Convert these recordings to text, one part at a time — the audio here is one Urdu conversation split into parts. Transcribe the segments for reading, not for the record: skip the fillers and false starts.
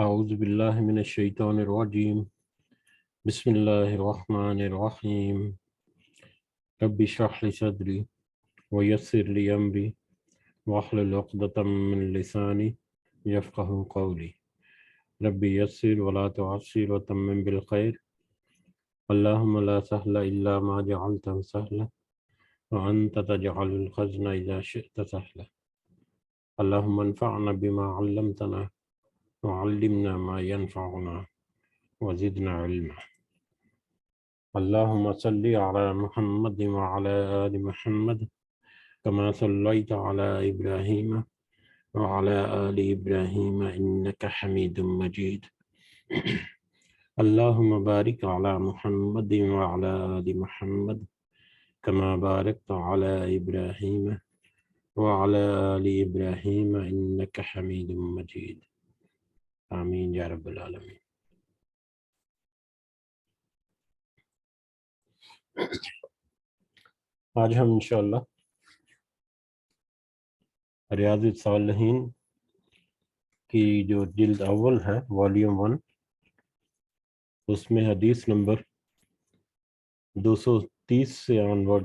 اعوذ باللہ من الشیطان الرجیم بسم اللہ الرحمن الرحیم رب اشرح لی صدری ویسر لی امری واحلل عقدۃ من لسانی یفقہوا قولی رب یسر ولا تعسر وتمم بالخیر اللہم لا سہل الا ما جعلته سہلا وانت تجعل الحزن اذا شئت سہلا اللہم انفعنا بما علمتنا وعلمنا ما ينفعنا وزدنا علما اللهم صل على محمد وعلى آل محمد كما صليت على إبراهيم وعلى آل إبراهيم إنك حميد مجيد اللهم بارك على محمد وعلى آل محمد كما باركت على إبراهيم وعلى آل إبراهيم إنك حميد مجيد آمين يا رب العالمين. آج ہم انشاءاللہ ریاض الصالحین کی جو جلد اول ہے والیوم 1، اس میں حدیث نمبر 230 سے آنورڈ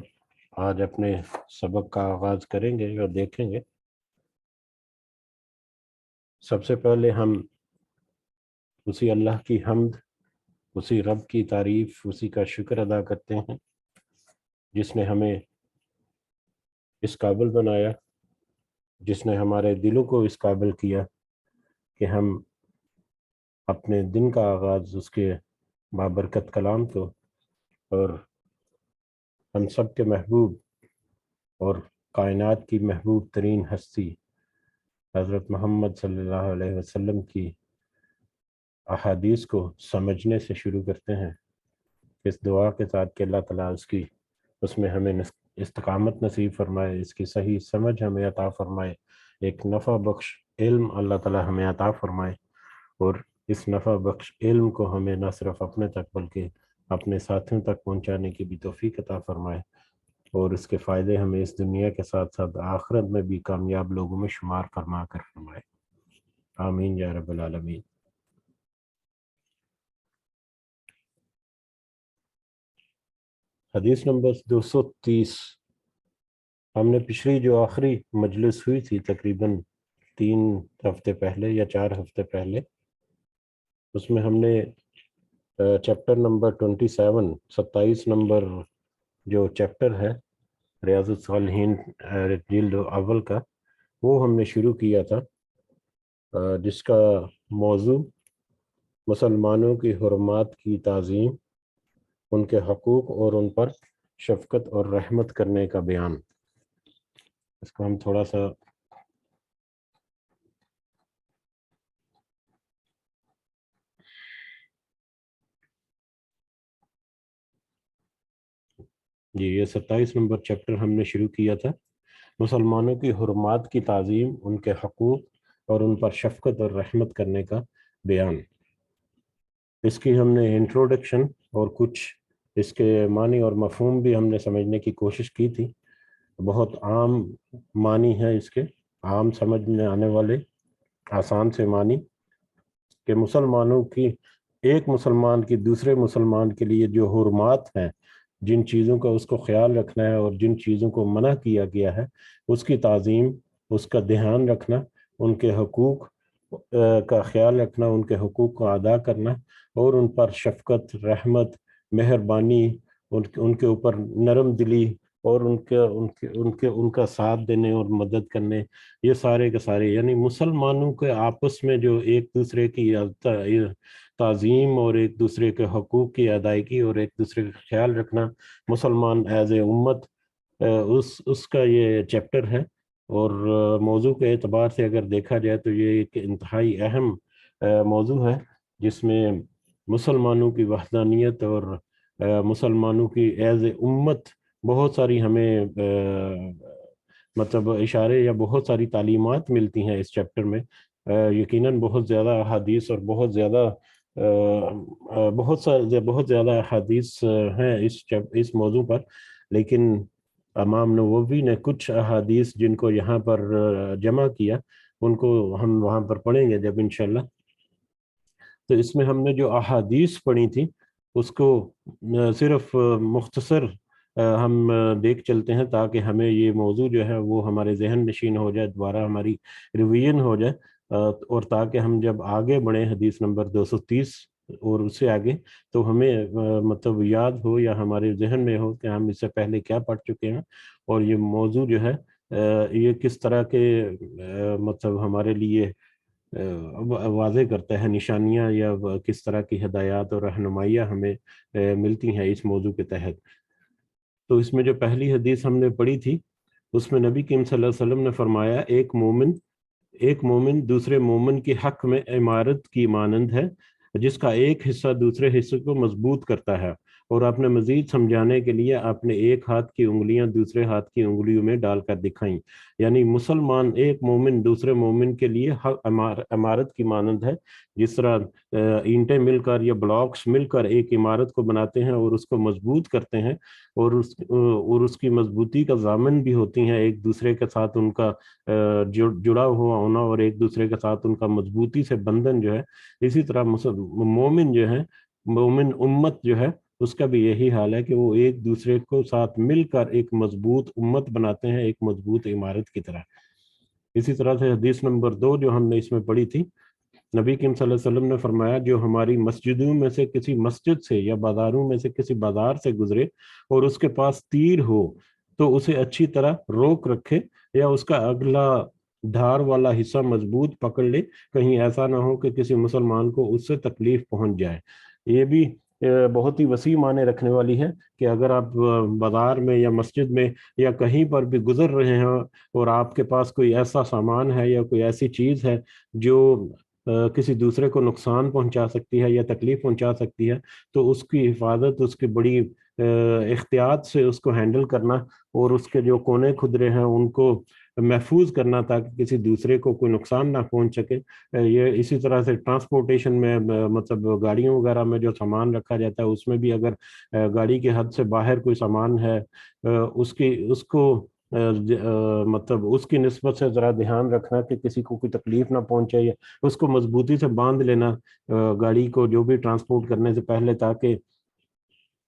آج اپنے سبق کا آغاز کریں گے اور دیکھیں گے۔ سب سے پہلے ہم اسی اللہ کی حمد، اسی رب کی تعریف، اسی کا شکر ادا کرتے ہیں جس نے ہمیں اس قابل بنایا، جس نے ہمارے دلوں کو اس قابل کیا کہ ہم اپنے دن کا آغاز اس کے بابرکت کلام کو اور ہم سب کے محبوب اور کائنات کی محبوب ترین ہستی حضرت محمد صلی اللہ علیہ وسلم کی احادیث کو سمجھنے سے شروع کرتے ہیں، اس دعا کے ساتھ کہ اللہ تعالیٰ اس میں ہمیں استقامت نصیب فرمائے، اس کی صحیح سمجھ ہمیں عطا فرمائے، ایک نفع بخش علم اللہ تعالیٰ ہمیں عطا فرمائے، اور اس نفع بخش علم کو ہمیں نہ صرف اپنے تک بلکہ اپنے ساتھیوں تک پہنچانے کی بھی توفیق عطا فرمائے، اور اس کے فائدے ہمیں اس دنیا کے ساتھ ساتھ آخرت میں بھی کامیاب لوگوں میں شمار فرما کر فرمائے، آمین یا رب العالمین۔ حدیث نمبر 230 ہم نے پچھلی جو آخری مجلس ہوئی تھی تقریباً 3 ہفتے پہلے یا 4 ہفتے پہلے، اس میں ہم نے چیپٹر نمبر 27 نمبر جو چیپٹر ہے ریاض الصالحین جلد اول کا، وہ ہم نے شروع کیا تھا، جس کا موضوع مسلمانوں کی حرمات کی تعظیم، ان کے حقوق اور ان پر شفقت اور رحمت کرنے کا بیان۔ اس کو ہم تھوڑا سا یہ 27 نمبر چیپٹر ہم نے شروع کیا تھا، مسلمانوں کی حرمات کی تعظیم، ان کے حقوق اور ان پر شفقت اور رحمت کرنے کا بیان۔ اس کی ہم نے انٹروڈکشن اور کچھ اس کے معنی اور مفہوم بھی ہم نے سمجھنے کی کوشش کی تھی۔ بہت عام معنی ہے اس کے، عام سمجھ میں آنے والے آسان سے معنی، کہ مسلمانوں کی، ایک مسلمان کی دوسرے مسلمان کے لیے جو حرمات ہیں، جن چیزوں کا اس کو خیال رکھنا ہے اور جن چیزوں کو منع کیا گیا ہے، اس کی تعظیم، اس کا دھیان رکھنا، ان کے حقوق کا خیال رکھنا، ان کے حقوق کو ادا کرنا، اور ان پر شفقت، رحمت، مہربانی، ان کے اوپر نرم دلی، اور ان کا ساتھ دینے اور مدد کرنے، یہ سارے کے سارے، یعنی مسلمانوں کے آپس میں جو ایک دوسرے کی تعظیم اور ایک دوسرے کے حقوق کی ادائیگی اور ایک دوسرے کا خیال رکھنا، مسلمان ایز اے امت، اس کا یہ چیپٹر ہے۔ اور موضوع کے اعتبار سے اگر دیکھا جائے تو یہ ایک انتہائی اہم موضوع ہے، جس میں مسلمانوں کی وحدانیت اور مسلمانوں کی ایز اے امت بہت ساری ہمیں مطلب اشارے یا بہت ساری تعلیمات ملتی ہیں اس چیپٹر میں۔ یقیناً بہت زیادہ احادیث اور بہت زیادہ احادیث ہیں اس موضوع پر، لیکن امام نووی نے کچھ احادیث جن کو یہاں پر جمع کیا، ان کو ہم وہاں پر پڑھیں گے جب انشاءاللہ۔ تو اس میں ہم نے جو احادیث پڑھی تھی اس کو صرف مختصر ہم دیکھ چلتے ہیں تاکہ ہمیں یہ موضوع جو ہے وہ ہمارے ذہن نشین ہو جائے، دوبارہ ہماری ریویژن ہو جائے، اور تاکہ ہم جب آگے بڑھیں حدیث نمبر 230 اور اس سے آگے تو ہمیں مطلب یاد ہو یا ہمارے ذہن میں ہو کہ ہم اس سے پہلے کیا پڑھ چکے ہیں، اور یہ موضوع جو ہے یہ کس طرح کے مطلب ہمارے لیے واضح کرتا ہے نشانیاں، یا کس طرح کی ہدایات اور رہنمائیاں ہمیں ملتی ہیں اس موضوع کے تحت۔ تو اس میں جو پہلی حدیث ہم نے پڑھی تھی اس میں نبی کریم صلی اللہ علیہ وسلم نے فرمایا ایک مومن دوسرے مومن کے حق میں عمارت کی مانند ہے، جس کا ایک حصہ دوسرے حصے کو مضبوط کرتا ہے، اور آپ نے مزید سمجھانے کے لیے آپ نے ایک ہاتھ کی انگلیاں دوسرے ہاتھ کی انگلیوں میں ڈال کر دکھائیں۔ یعنی مسلمان ایک مومن دوسرے مومن کے لیے عمارت کی مانند ہے، جس طرح اینٹیں مل کر یا بلاکس مل کر ایک عمارت کو بناتے ہیں اور اس کو مضبوط کرتے ہیں، اور اس کی مضبوطی کا ضامن بھی ہوتی ہیں ایک دوسرے کے ساتھ ان کا جڑا ہوا ہونا، اور ایک دوسرے کے ساتھ ان کا مضبوطی سے بندھن جو ہے۔ اسی طرح مومن جو ہے، مومن امت جو ہے، اس کا بھی یہی حال ہے کہ وہ ایک دوسرے کو ساتھ مل کر ایک مضبوط امت بناتے ہیں، ایک مضبوط عمارت کی طرح۔ اسی طرح سے حدیث نمبر 2 جو ہم نے اس میں پڑھی تھی، نبی کریم صلی اللہ علیہ وسلم نے فرمایا جو ہماری مسجدوں میں سے کسی مسجد سے یا بازاروں میں سے کسی بازار سے گزرے اور اس کے پاس تیر ہو تو اسے اچھی طرح روک رکھے، یا اس کا اگلا دھار والا حصہ مضبوط پکڑ لے، کہیں ایسا نہ ہو کہ کسی مسلمان کو اس سے تکلیف پہنچ جائے۔ یہ بھی بہت ہی وسیع معنی رکھنے والی ہے کہ اگر آپ بازار میں یا مسجد میں یا کہیں پر بھی گزر رہے ہیں اور آپ کے پاس کوئی ایسا سامان ہے یا کوئی ایسی چیز ہے جو کسی دوسرے کو نقصان پہنچا سکتی ہے یا تکلیف پہنچا سکتی ہے، تو اس کی حفاظت، اس کی بڑی احتیاط سے اس کو ہینڈل کرنا، اور اس کے جو کونے کھدرے ہیں ان کو محفوظ کرنا تاکہ کسی دوسرے کو کوئی نقصان نہ پہنچ سکے۔ یہ اسی طرح سے ٹرانسپورٹیشن میں مطلب گاڑیوں وغیرہ میں جو سامان رکھا جاتا ہے اس میں بھی اگر گاڑی کے حد سے باہر کوئی سامان ہے، اس کو مطلب اس کی نسبت سے ذرا دھیان رکھنا کہ کسی کو کوئی تکلیف نہ پہنچے، اس کو مضبوطی سے باندھ لینا گاڑی کو جو بھی ٹرانسپورٹ کرنے سے پہلے تاکہ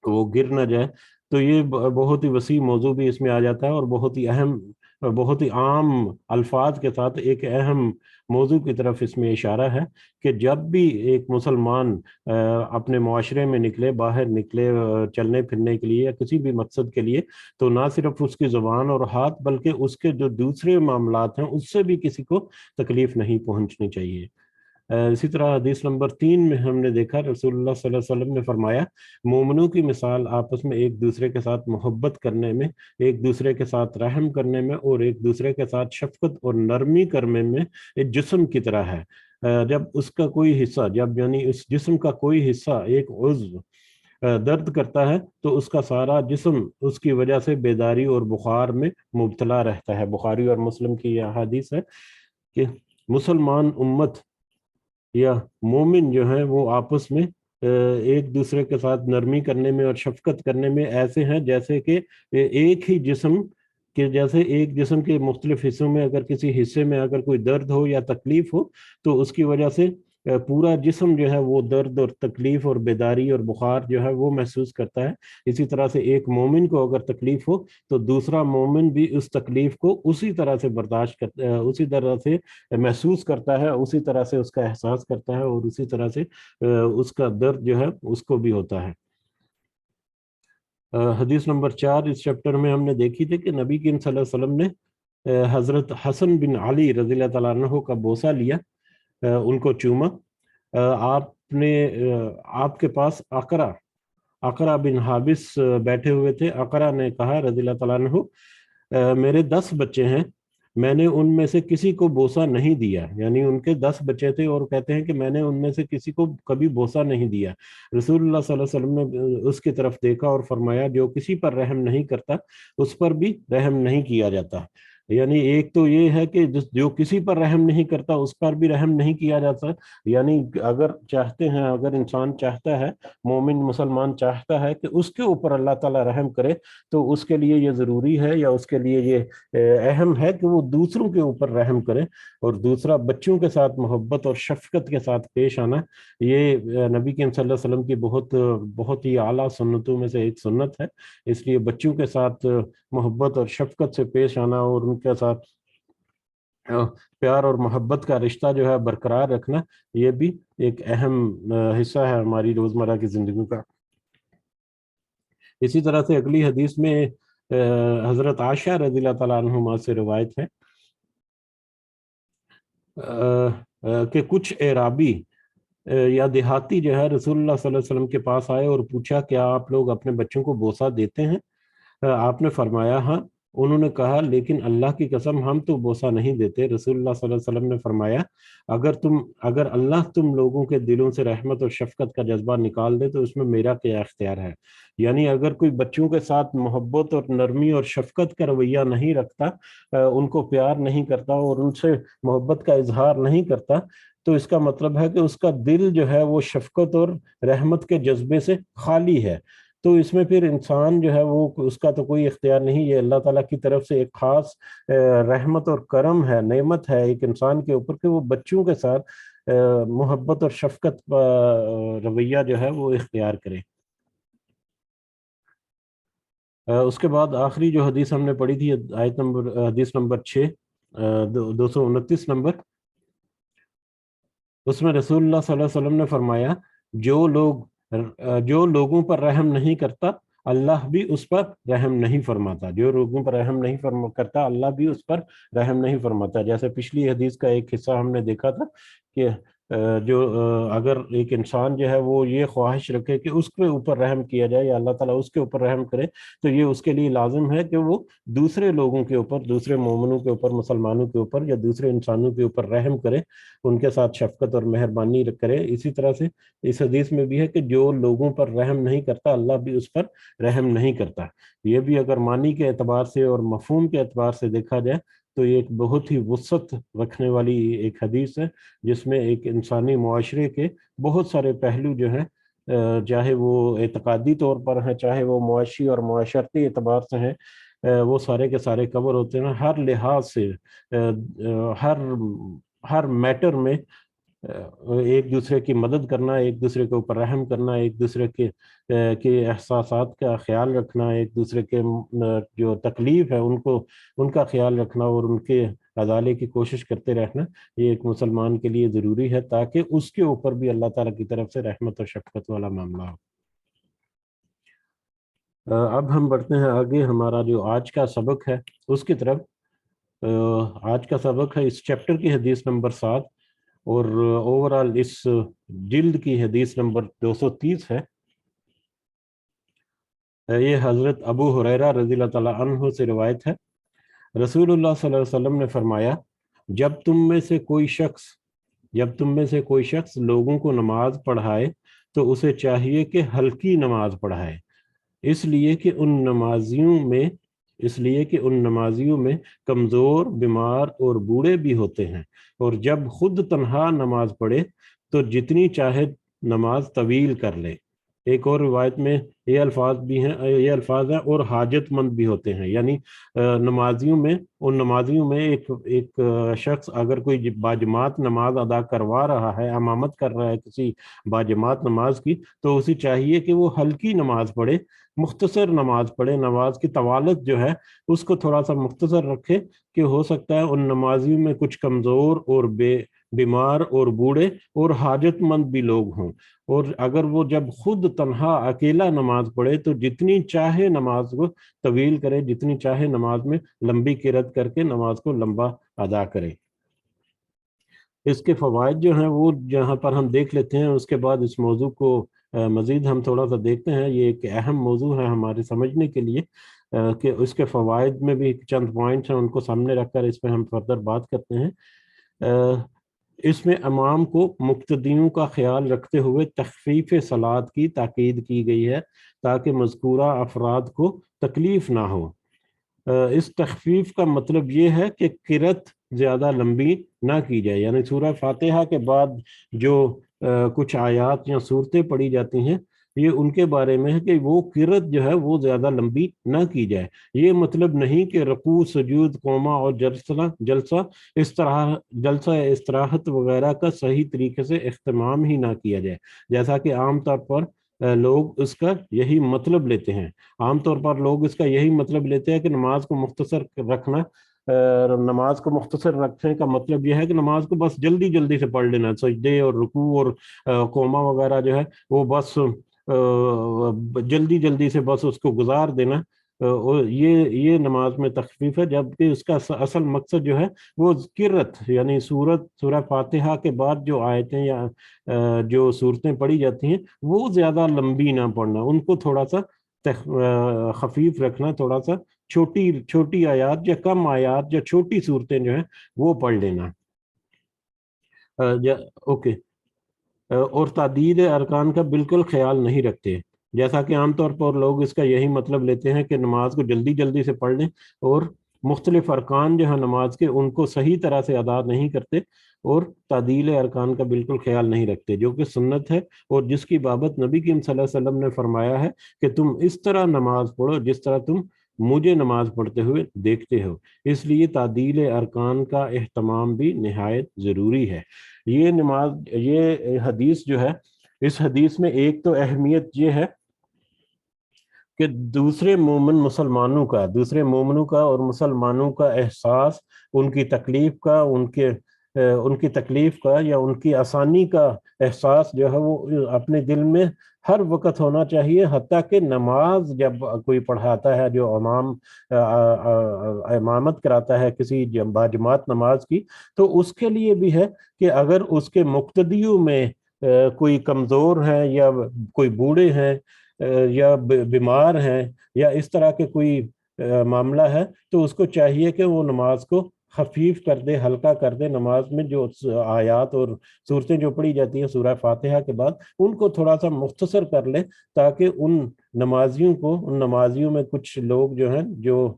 وہ گر نہ جائے۔ تو یہ بہت ہی وسیع موضوع بھی اس میں آ جاتا ہے، اور بہت ہی اہم، بہت ہی عام الفاظ کے ساتھ ایک اہم موضوع کی طرف اس میں اشارہ ہے کہ جب بھی ایک مسلمان اپنے معاشرے میں نکلے، باہر نکلے چلنے پھرنے کے لیے یا کسی بھی مقصد کے لیے، تو نہ صرف اس کی زبان اور ہاتھ بلکہ اس کے جو دوسرے معاملات ہیں اس سے بھی کسی کو تکلیف نہیں پہنچنی چاہیے۔ اسی طرح حدیث نمبر 3 میں ہم نے دیکھا رسول اللہ صلی اللہ علیہ وسلم نے فرمایا مومنوں کی مثال آپس میں ایک دوسرے کے ساتھ محبت کرنے میں، ایک دوسرے کے ساتھ رحم کرنے میں اور ایک دوسرے کے ساتھ شفقت اور نرمی کرنے میں ایک جسم کی طرح ہے۔ جب اس کا کوئی حصہ، جب یعنی اس جسم کا کوئی حصہ، ایک عضو درد کرتا ہے تو اس کا سارا جسم اس کی وجہ سے بیداری اور بخار میں مبتلا رہتا ہے۔ بخاری اور مسلم کی یہ حدیث ہے کہ مسلمان امت یا مومن جو ہیں وہ آپس میں ایک دوسرے کے ساتھ نرمی کرنے میں اور شفقت کرنے میں ایسے ہیں جیسے کہ ایک ہی جسم کہ جیسے ایک جسم کے مختلف حصوں میں اگر کسی حصے میں اگر کوئی درد ہو یا تکلیف ہو تو اس کی وجہ سے پورا جسم جو ہے وہ درد اور تکلیف اور بیداری اور بخار جو ہے وہ محسوس کرتا ہے۔ اسی طرح سے ایک مومن کو اگر تکلیف ہو تو دوسرا مومن بھی اس تکلیف کو اسی طرح سے برداشت کرتا ہے، اسی طرح سے محسوس کرتا ہے، اسی طرح سے اس کا احساس کرتا ہے، اور اسی طرح سے اس کا درد جو ہے اس کو بھی ہوتا ہے۔ حدیث نمبر 4 اس چیپٹر میں ہم نے دیکھی تھی کہ نبی کریم صلی اللہ علیہ وسلم نے حضرت حسن بن علی رضی اللہ تعالیٰ عنہ کا بوسہ لیا، ان کو چوما۔ آپ کے پاس اقرا بن حابس بیٹھے ہوئے تھے۔ اقرا نے کہا رضی اللہ تعالیٰ عنہ میرے 10 بچے ہیں، میں نے ان میں سے کسی کو بوسہ نہیں دیا، یعنی ان کے 10 بچے تھے اور کہتے ہیں کہ میں نے ان میں سے کسی کو کبھی بوسہ نہیں دیا۔ رسول اللہ صلی اللہ علیہ وسلم نے اس کی طرف دیکھا اور فرمایا جو کسی پر رحم نہیں کرتا اس پر بھی رحم نہیں کیا جاتا۔ یعنی ایک تو یہ ہے کہ جو کسی پر رحم نہیں کرتا اس پر بھی رحم نہیں کیا جاتا. یعنی اگر چاہتے ہیں، اگر انسان چاہتا ہے، مومن مسلمان چاہتا ہے کہ اس کے اوپر اللہ تعالیٰ رحم کرے، تو اس کے لیے یہ ضروری ہے یا اس کے لیے یہ اہم ہے کہ وہ دوسروں کے اوپر رحم کرے. اور دوسرا، بچوں کے ساتھ محبت اور شفقت کے ساتھ پیش آنا. یہ نبی کریم صلی اللہ علیہ وسلم کی بہت ہی اعلیٰ سنتوں میں سے ایک سنت ہے. اس لیے بچوں کے ساتھ محبت اور شفقت سے پیش آنا اور ان کے ساتھ پیار اور محبت کا رشتہ جو ہے برقرار رکھنا، یہ بھی ایک اہم حصہ ہے ہماری روزمرہ کی زندگی کا. اسی طرح سے اگلی حدیث میں حضرت عائشہ رضی اللہ تعالیٰ عنہما سے روایت ہے کہ کچھ اعرابی یا دیہاتی جو ہے رسول اللہ صلی اللہ علیہ وسلم کے پاس آئے اور پوچھا، کیا آپ لوگ اپنے بچوں کو بوسہ دیتے ہیں؟ آپ نے فرمایا ہاں. انہوں نے کہا، لیکن اللہ کی قسم ہم تو بوسہ نہیں دیتے. رسول اللہ صلی اللہ علیہ وسلم نے فرمایا، اگر اللہ تم لوگوں کے دلوں سے رحمت اور شفقت کا جذبہ نکال دے تو اس میں میرا کیا اختیار ہے. یعنی اگر کوئی بچوں کے ساتھ محبت اور نرمی اور شفقت کا رویہ نہیں رکھتا، ان کو پیار نہیں کرتا اور ان سے محبت کا اظہار نہیں کرتا، تو اس کا مطلب ہے کہ اس کا دل جو ہے وہ شفقت اور رحمت کے جذبے سے خالی ہے. تو اس میں پھر انسان جو ہے وہ اس کا تو کوئی اختیار نہیں. یہ اللہ تعالیٰ کی طرف سے ایک خاص رحمت اور کرم ہے، نعمت ہے ایک انسان کے اوپر کہ وہ بچوں کے ساتھ محبت اور شفقت کا رویہ جو ہے وہ اختیار کرے. اس کے بعد آخری جو حدیث ہم نے پڑھی تھی، حدیث نمبر 6، 229 نمبر، اس میں رسول اللہ صلی اللہ علیہ وسلم نے فرمایا، جو لوگوں پر رحم نہیں کرتا اللہ بھی اس پر رحم نہیں فرماتا. جو لوگوں پر رحم نہیں کرتا اللہ بھی اس پر رحم نہیں فرماتا. جیسے پچھلی حدیث کا ایک حصہ ہم نے دیکھا تھا کہ اگر ایک انسان جو ہے وہ یہ خواہش رکھے کہ اس کے اوپر رحم کیا جائے یا اللہ تعالیٰ اس کے اوپر رحم کرے، تو یہ اس کے لیے لازم ہے کہ وہ دوسرے لوگوں کے اوپر، دوسرے مومنوں کے اوپر، مسلمانوں کے اوپر یا دوسرے انسانوں کے اوپر رحم کرے، ان کے ساتھ شفقت اور مہربانی کرے. اسی طرح سے اس حدیث میں بھی ہے کہ جو لوگوں پر رحم نہیں کرتا اللہ بھی اس پر رحم نہیں کرتا. یہ بھی اگر معنی کے اعتبار سے اور مفہوم کے اعتبار سے دیکھا جائے تو یہ ایک بہت ہی وسعت رکھنے والی ایک حدیث ہے، جس میں ایک انسانی معاشرے کے بہت سارے پہلو جو ہیں، چاہے وہ اعتقادی طور پر ہیں، چاہے وہ معاشی اور معاشرتی اعتبار سے ہیں، وہ سارے کے سارے کور ہوتے ہیں. ہر لحاظ سے ہر میٹر میں ایک دوسرے کی مدد کرنا، ایک دوسرے کے اوپر رحم کرنا، ایک دوسرے کے احساسات کا خیال رکھنا، ایک دوسرے کے جو تکلیف ہے ان کا خیال رکھنا اور ان کے ازالے کی کوشش کرتے رہنا، یہ ایک مسلمان کے لیے ضروری ہے تاکہ اس کے اوپر بھی اللہ تعالیٰ کی طرف سے رحمت اور شفقت والا معاملہ ہو. اب ہم بڑھتے ہیں آگے. ہمارا جو آج کا سبق ہے اس کی طرف. آج کا سبق ہے اس چیپٹر کی حدیث نمبر 7 اور اوورال اس جلد کی حدیث نمبر 230 ہے. یہ حضرت ابو ہریرہ رضی اللہ تعالیٰ عنہ سے روایت ہے. رسول اللہ صلی اللہ علیہ وسلم نے فرمایا، جب تم میں سے کوئی شخص لوگوں کو نماز پڑھائے تو اسے چاہیے کہ ہلکی نماز پڑھائے، اس لیے کہ ان نمازیوں میں کمزور، بیمار اور بوڑھے بھی ہوتے ہیں، اور جب خود تنہا نماز پڑھے تو جتنی چاہے نماز طویل کر لے. ایک اور روایت میں یہ الفاظ ہیں اور حاجت مند بھی ہوتے ہیں. یعنی ان نمازیوں میں ایک شخص اگر کوئی باجماعت نماز ادا کروا رہا ہے، امامت کر رہا ہے کسی باجماعت نماز کی، تو اسے چاہیے کہ وہ ہلکی نماز پڑھے، مختصر نماز پڑھے، نماز کی طوالت جو ہے اس کو تھوڑا سا مختصر رکھے، کہ ہو سکتا ہے ان نمازیوں میں کچھ کمزور اور بیمار اور بوڑھے اور حاجت مند بھی لوگ ہوں. اور اگر وہ جب خود تنہا اکیلا نماز پڑھے تو جتنی چاہے نماز کو طویل کرے، جتنی چاہے نماز میں لمبی قرات کر کے نماز کو لمبا ادا کرے. اس کے فوائد جو ہیں وہ جہاں پر ہم دیکھ لیتے ہیں، اس کے بعد اس موضوع کو مزید ہم تھوڑا سا دیکھتے ہیں. یہ ایک اہم موضوع ہے ہمارے سمجھنے کے لیے کہ اس کے فوائد میں بھی چند پوائنٹس ہیں، ان کو سامنے رکھ کر اس پہ ہم فردر بات کرتے ہیں. اس میں امام کو مقتدیوں کا خیال رکھتے ہوئے تخفیف صلاۃ کی تاکید کی گئی ہے تاکہ مذکورہ افراد کو تکلیف نہ ہو. اس تخفیف کا مطلب یہ ہے کہ قرت زیادہ لمبی نہ کی جائے، یعنی سورہ فاتحہ کے بعد جو کچھ آیات یا صورتیں پڑھی جاتی ہیں، یہ ان کے بارے میں ہے کہ وہ قرت جو ہے وہ زیادہ لمبی نہ کی جائے۔ یہ مطلب نہیں کہ رکوع، سجود، قوما اور جلسہ جلسہ استراحت وغیرہ کا صحیح طریقے سے اہتمام ہی نہ کیا جائے، جیسا کہ عام طور پر لوگ اس کا یہی مطلب لیتے ہیں۔ عام طور پر لوگ اس کا یہی مطلب لیتے ہیں کہ نماز کو مختصر رکھنا، نماز کو مختصر رکھنے کا مطلب یہ ہے کہ نماز کو بس جلدی جلدی سے پڑھ لینا، سجدے اور رکوع اور قوما وغیرہ جو ہے وہ بس جلدی جلدی سے بس اس کو گزار دینا۔ اور یہ نماز میں تخفیف ہے، جبکہ اس کا اصل مقصد جو ہے وہ قرت، یعنی سورہ فاتحہ کے بعد جو آیتیں یا جو صورتیں پڑھی جاتی ہیں وہ زیادہ لمبی نہ پڑھنا، ان کو تھوڑا سا خفیف رکھنا، تھوڑا سا چھوٹی آیات یا کم آیات یا چھوٹی صورتیں جو ہیں وہ پڑھ لینا۔ اوکے، اور تعدید ارکان کا بالکل خیال نہیں رکھتے، جیسا کہ عام طور پر لوگ اس کا یہی مطلب لیتے ہیں کہ نماز کو جلدی جلدی سے پڑھ لیں، اور مختلف ارکان جو ہیں نماز کے ان کو صحیح طرح سے ادا نہیں کرتے، اور تعدیل ارکان کا بالکل خیال نہیں رکھتے، جو کہ سنت ہے، اور جس کی بابت نبی کریم صلی اللہ علیہ وسلم نے فرمایا ہے کہ تم اس طرح نماز پڑھو جس طرح تم مجھے نماز پڑھتے ہوئے دیکھتے ہو۔ اس لیے تعدیل ارکان کا اہتمام بھی نہایت ضروری ہے۔ یہ حدیث جو ہے، اس حدیث میں ایک تو اہمیت یہ ہے کہ دوسرے مومنوں کا اور مسلمانوں کا احساس، ان کی تکلیف کا، ان کی تکلیف کا یا ان کی آسانی کا احساس جو ہے وہ اپنے دل میں ہر وقت ہونا چاہیے، حتیٰ کہ نماز جب کوئی پڑھاتا ہے، جو امامت کراتا ہے کسی باجماعت نماز کی، تو اس کے لیے بھی ہے کہ اگر اس کے مقتدیوں میں کوئی کمزور ہیں یا کوئی بوڑھے ہیں یا بیمار ہیں یا اس طرح کے کوئی معاملہ ہے، تو اس کو چاہیے کہ وہ نماز کو خفیف کر دے، ہلکا کر دے۔ نماز میں جو آیات اور صورتیں جو پڑھی جاتی ہیں سورہ فاتحہ کے بعد، ان کو تھوڑا سا مختصر کر لے، تاکہ ان نمازیوں میں کچھ لوگ جو ہیں جو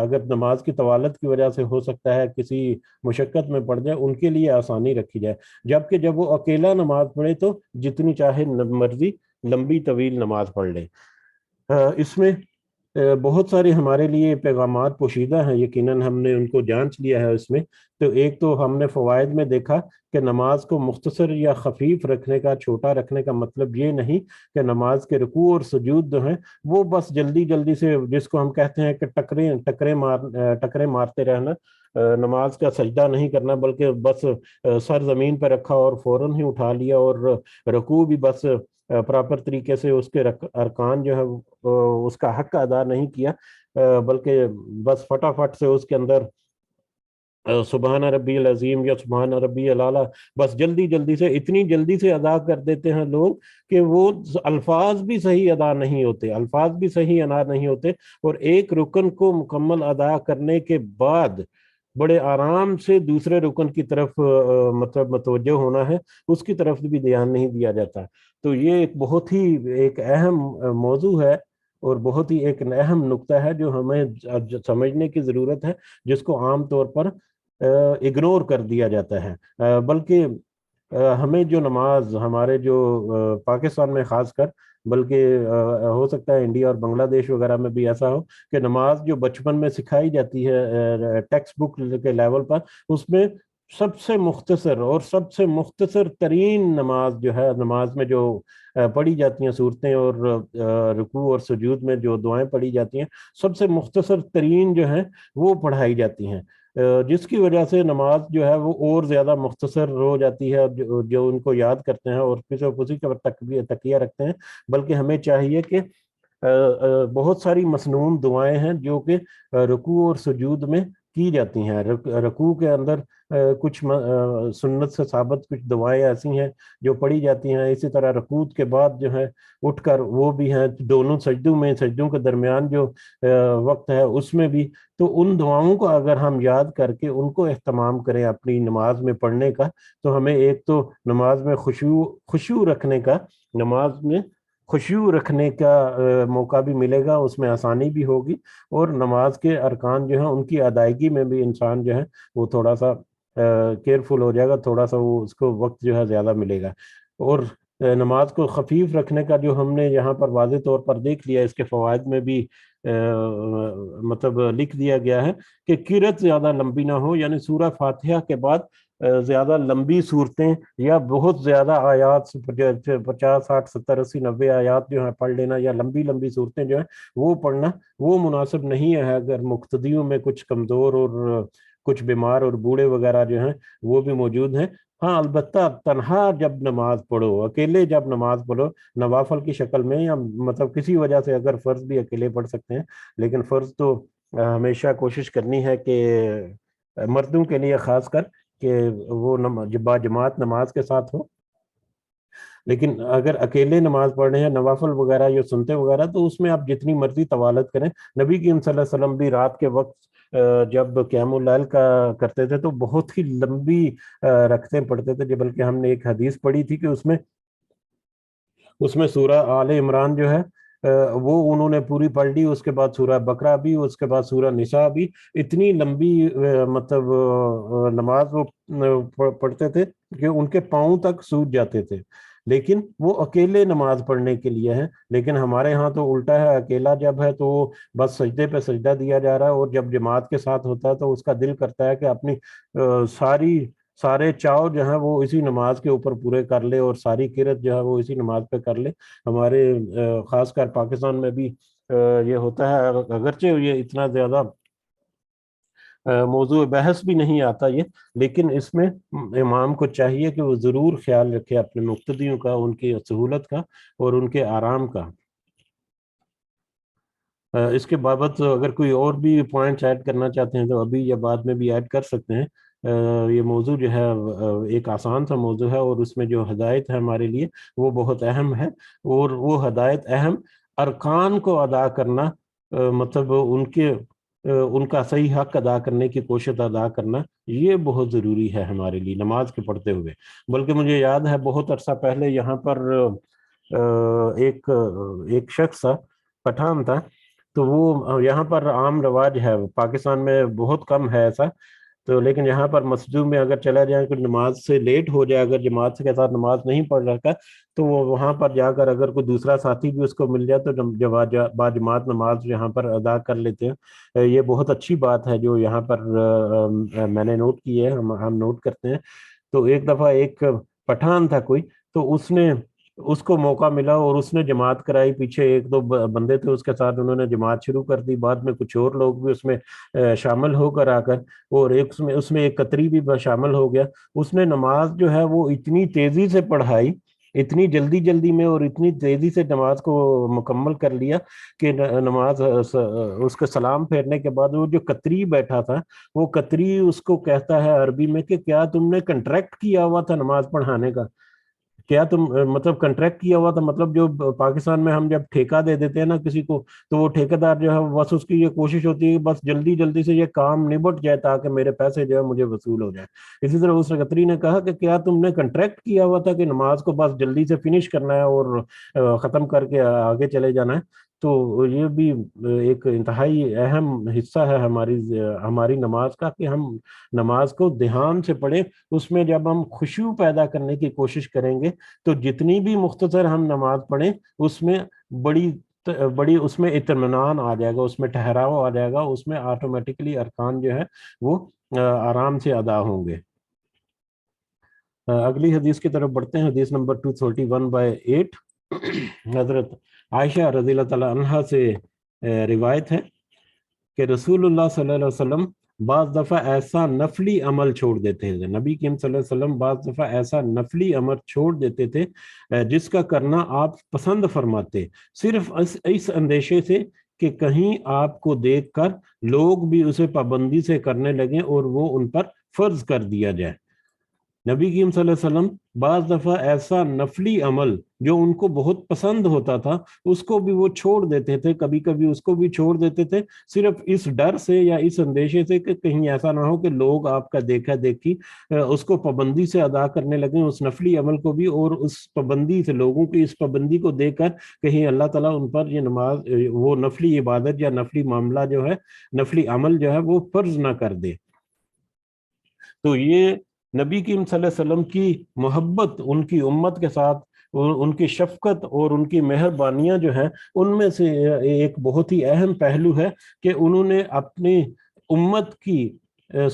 اگر نماز کی طوالت کی وجہ سے ہو سکتا ہے کسی مشقت میں پڑ جائے، ان کے لیے آسانی رکھی جائے۔ جبکہ جب وہ اکیلا نماز پڑھے تو جتنی چاہے مرضی لمبی طویل نماز پڑھ لے۔ اس میں بہت سارے ہمارے لیے پیغامات پوشیدہ ہیں، یقیناً ہم نے ان کو جانچ لیا ہے۔ اس میں تو ایک تو ہم نے فوائد میں دیکھا کہ نماز کو مختصر یا خفیف رکھنے کا، چھوٹا رکھنے کا مطلب یہ نہیں کہ نماز کے رکوع اور سجود جو ہیں وہ بس جلدی جلدی سے، جس کو ہم کہتے ہیں کہ ٹکرے مارتے رہنا، نماز کا سجدہ نہیں کرنا، بلکہ بس سر زمین پہ رکھا اور فوراً ہی اٹھا لیا، اور رکوع بھی بس پراپر طریقے سے اس کے ارکان جو ہے اس کا حق ادا نہیں کیا، بلکہ بس فٹافٹ سے اس کے اندر سبحان ربی العظیم یا سبحان ربی العلیٰ بس جلدی جلدی سے، اتنی جلدی سے ادا کر دیتے ہیں لوگ کہ وہ الفاظ بھی صحیح ادا نہیں ہوتے، اور ایک رکن کو مکمل ادا کرنے کے بعد بڑے آرام سے دوسرے رکن کی طرف مطلب متوجہ ہونا ہے، اس کی طرف بھی دھیان نہیں دیا جاتا۔ تو یہ ایک بہت ہی ایک اہم موضوع ہے، اور بہت ہی ایک اہم نقطہ ہے جو ہمیں سمجھنے کی ضرورت ہے، جس کو عام طور پر اگنور کر دیا جاتا ہے۔ بلکہ ہمیں جو نماز ہمارے جو پاکستان میں خاص کر، بلکہ ہو سکتا ہے انڈیا اور بنگلہ دیش وغیرہ میں بھی ایسا ہو، کہ نماز جو بچپن میں سکھائی جاتی ہے ٹیکسٹ بک کے لیول پر، اس میں سب سے مختصر ترین نماز جو ہے، نماز میں جو پڑھی جاتی ہیں صورتیں اور رکوع اور سجود میں جو دعائیں پڑھی جاتی ہیں، سب سے مختصر ترین جو ہیں وہ پڑھائی جاتی ہیں، جس کی وجہ سے نماز جو ہے وہ اور زیادہ مختصر ہو جاتی ہے، جو ان کو یاد کرتے ہیں اور اسی کا تکیہ رکھتے ہیں۔ بلکہ ہمیں چاہیے کہ بہت ساری مسنون دعائیں ہیں جو کہ رکوع اور سجود میں کی جاتی ہیں۔ رکوع کے اندر کچھ سنت سے ثابت کچھ دعائیں ایسی ہیں جو پڑھی جاتی ہیں، اسی طرح رکوع کے بعد جو ہے اٹھ کر وہ بھی ہیں، دونوں سجدوں کے درمیان جو وقت ہے اس میں بھی۔ تو ان دعاؤں کو اگر ہم یاد کر کے ان کو اہتمام کریں اپنی نماز میں پڑھنے کا، تو ہمیں ایک تو نماز میں خشوع رکھنے کا، نماز میں خشوع رکھنے کا موقع بھی ملے گا، اس میں آسانی بھی ہوگی، اور نماز کے ارکان جو ہیں ان کی ادائیگی میں بھی انسان جو ہے وہ تھوڑا سا کیئرفل ہو جائے گا، تھوڑا سا وہ اس کو وقت جو ہے زیادہ ملے گا۔ اور نماز کو خفیف رکھنے کا جو ہم نے یہاں پر واضح طور پر دیکھ لیا، اس کے فوائد میں بھی مطلب لکھ دیا گیا ہے کہ قرأت زیادہ لمبی نہ ہو، یعنی سورہ فاتحہ کے بعد زیادہ لمبی صورتیں یا بہت زیادہ آیات 50 60 70 80 90 آیات جو ہیں پڑھ لینا، یا لمبی لمبی صورتیں جو ہیں وہ پڑھنا، وہ مناسب نہیں ہے اگر مقتدیوں میں کچھ کمزور اور کچھ بیمار اور بوڑھے وغیرہ جو ہیں وہ بھی موجود ہیں۔ ہاں البتہ تنہا جب نماز پڑھو، اکیلے جب نماز پڑھو نوافل کی شکل میں، یا مطلب کسی وجہ سے اگر فرض بھی اکیلے پڑھ سکتے ہیں، لیکن فرض تو ہمیشہ کوشش کرنی ہے کہ مردوں کے لیے خاص کر کہ وہ باجماعت نماز کے ساتھ ہو۔ لیکن اگر اکیلے نماز پڑھ رہے ہیں نوافل وغیرہ یا سنتے وغیرہ، تو اس میں آپ جتنی مرضی طوالت کریں۔ نبی کریم صلی اللہ علیہ وسلم بھی رات کے وقت جب قیام اللیل کا کرتے تھے تو بہت ہی لمبی رکعتیں پڑھتے تھے، بلکہ ہم نے ایک حدیث پڑھی تھی کہ اس میں سورہ آل عمران جو ہے وہ انہوں نے پوری پڑھ لی، اس کے بعد سورہ بقرہ بھی، اس کے بعد سورہ نساء بھی، اتنی لمبی مطلب نماز وہ پڑھتے تھے کہ ان کے پاؤں تک سوج جاتے تھے، لیکن وہ اکیلے نماز پڑھنے کے لیے ہے۔ لیکن ہمارے ہاں تو الٹا ہے، اکیلا جب ہے تو بس سجدے پہ سجدہ دیا جا رہا ہے، اور جب جماعت کے ساتھ ہوتا ہے تو اس کا دل کرتا ہے کہ اپنی سارے چاؤ جو ہیں وہ اسی نماز کے اوپر پورے کر لے، اور ساری قرت جو ہے وہ اسی نماز پہ کر لے۔ ہمارے خاص کر پاکستان میں بھی یہ ہوتا ہے، اگرچہ یہ اتنا زیادہ موضوع بحث بھی نہیں آتا یہ، لیکن اس میں امام کو چاہیے کہ وہ ضرور خیال رکھے اپنے مقتدیوں کا، ان کی سہولت کا اور ان کے آرام کا۔ اس کے بابت اگر کوئی اور بھی پوائنٹس ایڈ کرنا چاہتے ہیں تو ابھی یا بعد میں بھی ایڈ کر سکتے ہیں۔ یہ موضوع جو ہے ایک آسان سا موضوع ہے، اور اس میں جو ہدایت ہے ہمارے لیے وہ بہت اہم ہے، اور وہ ہدایت اہم ارکان کو ادا کرنا، مطلب ان کا صحیح حق ادا کرنے کی کوشش ادا کرنا، یہ بہت ضروری ہے ہمارے لیے نماز کے پڑھتے ہوئے۔ بلکہ مجھے یاد ہے بہت عرصہ پہلے یہاں پر ایک شخص تھا، پٹھان تھا، تو وہ یہاں پر عام رواج ہے، پاکستان میں بہت کم ہے ایسا، تو لیکن یہاں پر مسجدوں میں اگر چلا جائے کہ نماز سے لیٹ ہو جائے، اگر جماعت کے ساتھ نماز نہیں پڑھ رہا تو وہ وہاں پر جا کر اگر کوئی دوسرا ساتھی بھی اس کو مل جائے تو باجماعت نماز یہاں پر ادا کر لیتے ہیں۔ یہ بہت اچھی بات ہے جو یہاں پر میں نے نوٹ کی ہے، ہم نوٹ کرتے ہیں۔ تو ایک دفعہ ایک پٹھان تھا کوئی، تو اس کو موقع ملا اور اس نے جماعت کرائی، پیچھے ایک دو بندے تھے اس کے ساتھ، انہوں نے جماعت شروع کر دی، بعد میں کچھ اور لوگ بھی اس میں شامل ہو کر آ کر، اور اس میں ایک قطری بھی شامل ہو گیا۔ اس نے نماز جو ہے وہ اتنی تیزی سے پڑھائی، اتنی جلدی میں اور اتنی تیزی سے نماز کو مکمل کر لیا کہ نماز اس کے سلام پھیرنے کے بعد وہ جو قطری بیٹھا تھا، وہ قطری اس کو کہتا ہے عربی میں کہ کیا تم نے کنٹریکٹ کیا ہوا تھا نماز پڑھانے کا؟ کیا تم مطلب کنٹریکٹ کیا ہوا تھا؟ مطلب جو پاکستان میں ہم جب ٹھیکہ دے دیتے ہیں نا کسی کو، تو وہ ٹھیکیدار جو ہے بس اس کی یہ کوشش ہوتی ہے بس جلدی سے یہ کام نبٹ جائے تاکہ میرے پیسے جو ہے مجھے وصول ہو جائے۔ اسی طرح اس قطری نے کہا کہ کیا تم نے کنٹریکٹ کیا ہوا تھا کہ نماز کو بس جلدی سے فنش کرنا ہے اور ختم کر کے آگے چلے جانا ہے؟ تو یہ بھی ایک انتہائی اہم حصہ ہے ہماری نماز کا، کہ ہم نماز کو دھیان سے پڑھیں۔ اس میں جب ہم خشوع پیدا کرنے کی کوشش کریں گے تو جتنی بھی مختصر ہم نماز پڑھیں اس میں بڑی اس میں اطمینان آ جائے گا، اس میں ٹھہراؤ آ جائے گا، اس میں آٹومیٹکلی ارکان جو ہے وہ آرام سے ادا ہوں گے۔ اگلی حدیث کی طرف بڑھتے ہیں، حدیث نمبر 231/8 حضرت عائشہ رضی اللہ تعالی عنہا سے روایت ہے کہ رسول اللہ صلی اللہ علیہ وسلم بعض دفعہ ایسا نفلی عمل چھوڑ دیتے تھے، نبی کریم صلی اللہ علیہ وسلم بعض دفعہ ایسا نفلی عمل چھوڑ دیتے تھے جس کا کرنا آپ پسند فرماتے، صرف اس اندیشے سے کہ کہیں آپ کو دیکھ کر لوگ بھی اسے پابندی سے کرنے لگیں اور وہ ان پر فرض کر دیا جائے۔ نبی کریم صلی اللہ علیہ وسلم بعض دفعہ ایسا نفلی عمل جو ان کو بہت پسند ہوتا تھا اس کو بھی وہ چھوڑ دیتے تھے، کبھی کبھی اس کو بھی چھوڑ دیتے تھے، صرف اس ڈر سے یا اس اندیشے سے کہ کہیں ایسا نہ ہو کہ لوگ آپ کا دیکھا دیکھی اس کو پابندی سے ادا کرنے لگیں، اس نفلی عمل کو بھی، اور اس پابندی سے لوگوں کی اس پابندی کو دیکھ کر کہیں اللہ تعالیٰ ان پر یہ نماز، وہ نفلی عبادت یا نفلی معاملہ جو ہے، نفلی عمل جو ہے وہ فرض نہ کر دے۔ تو یہ نبی کریم صلی اللہ علیہ وسلم کی محبت ان کی امت کے ساتھ، ان کی شفقت اور ان کی مہربانیاں جو ہیں، ان میں سے ایک بہت ہی اہم پہلو ہے کہ انہوں نے اپنی امت کی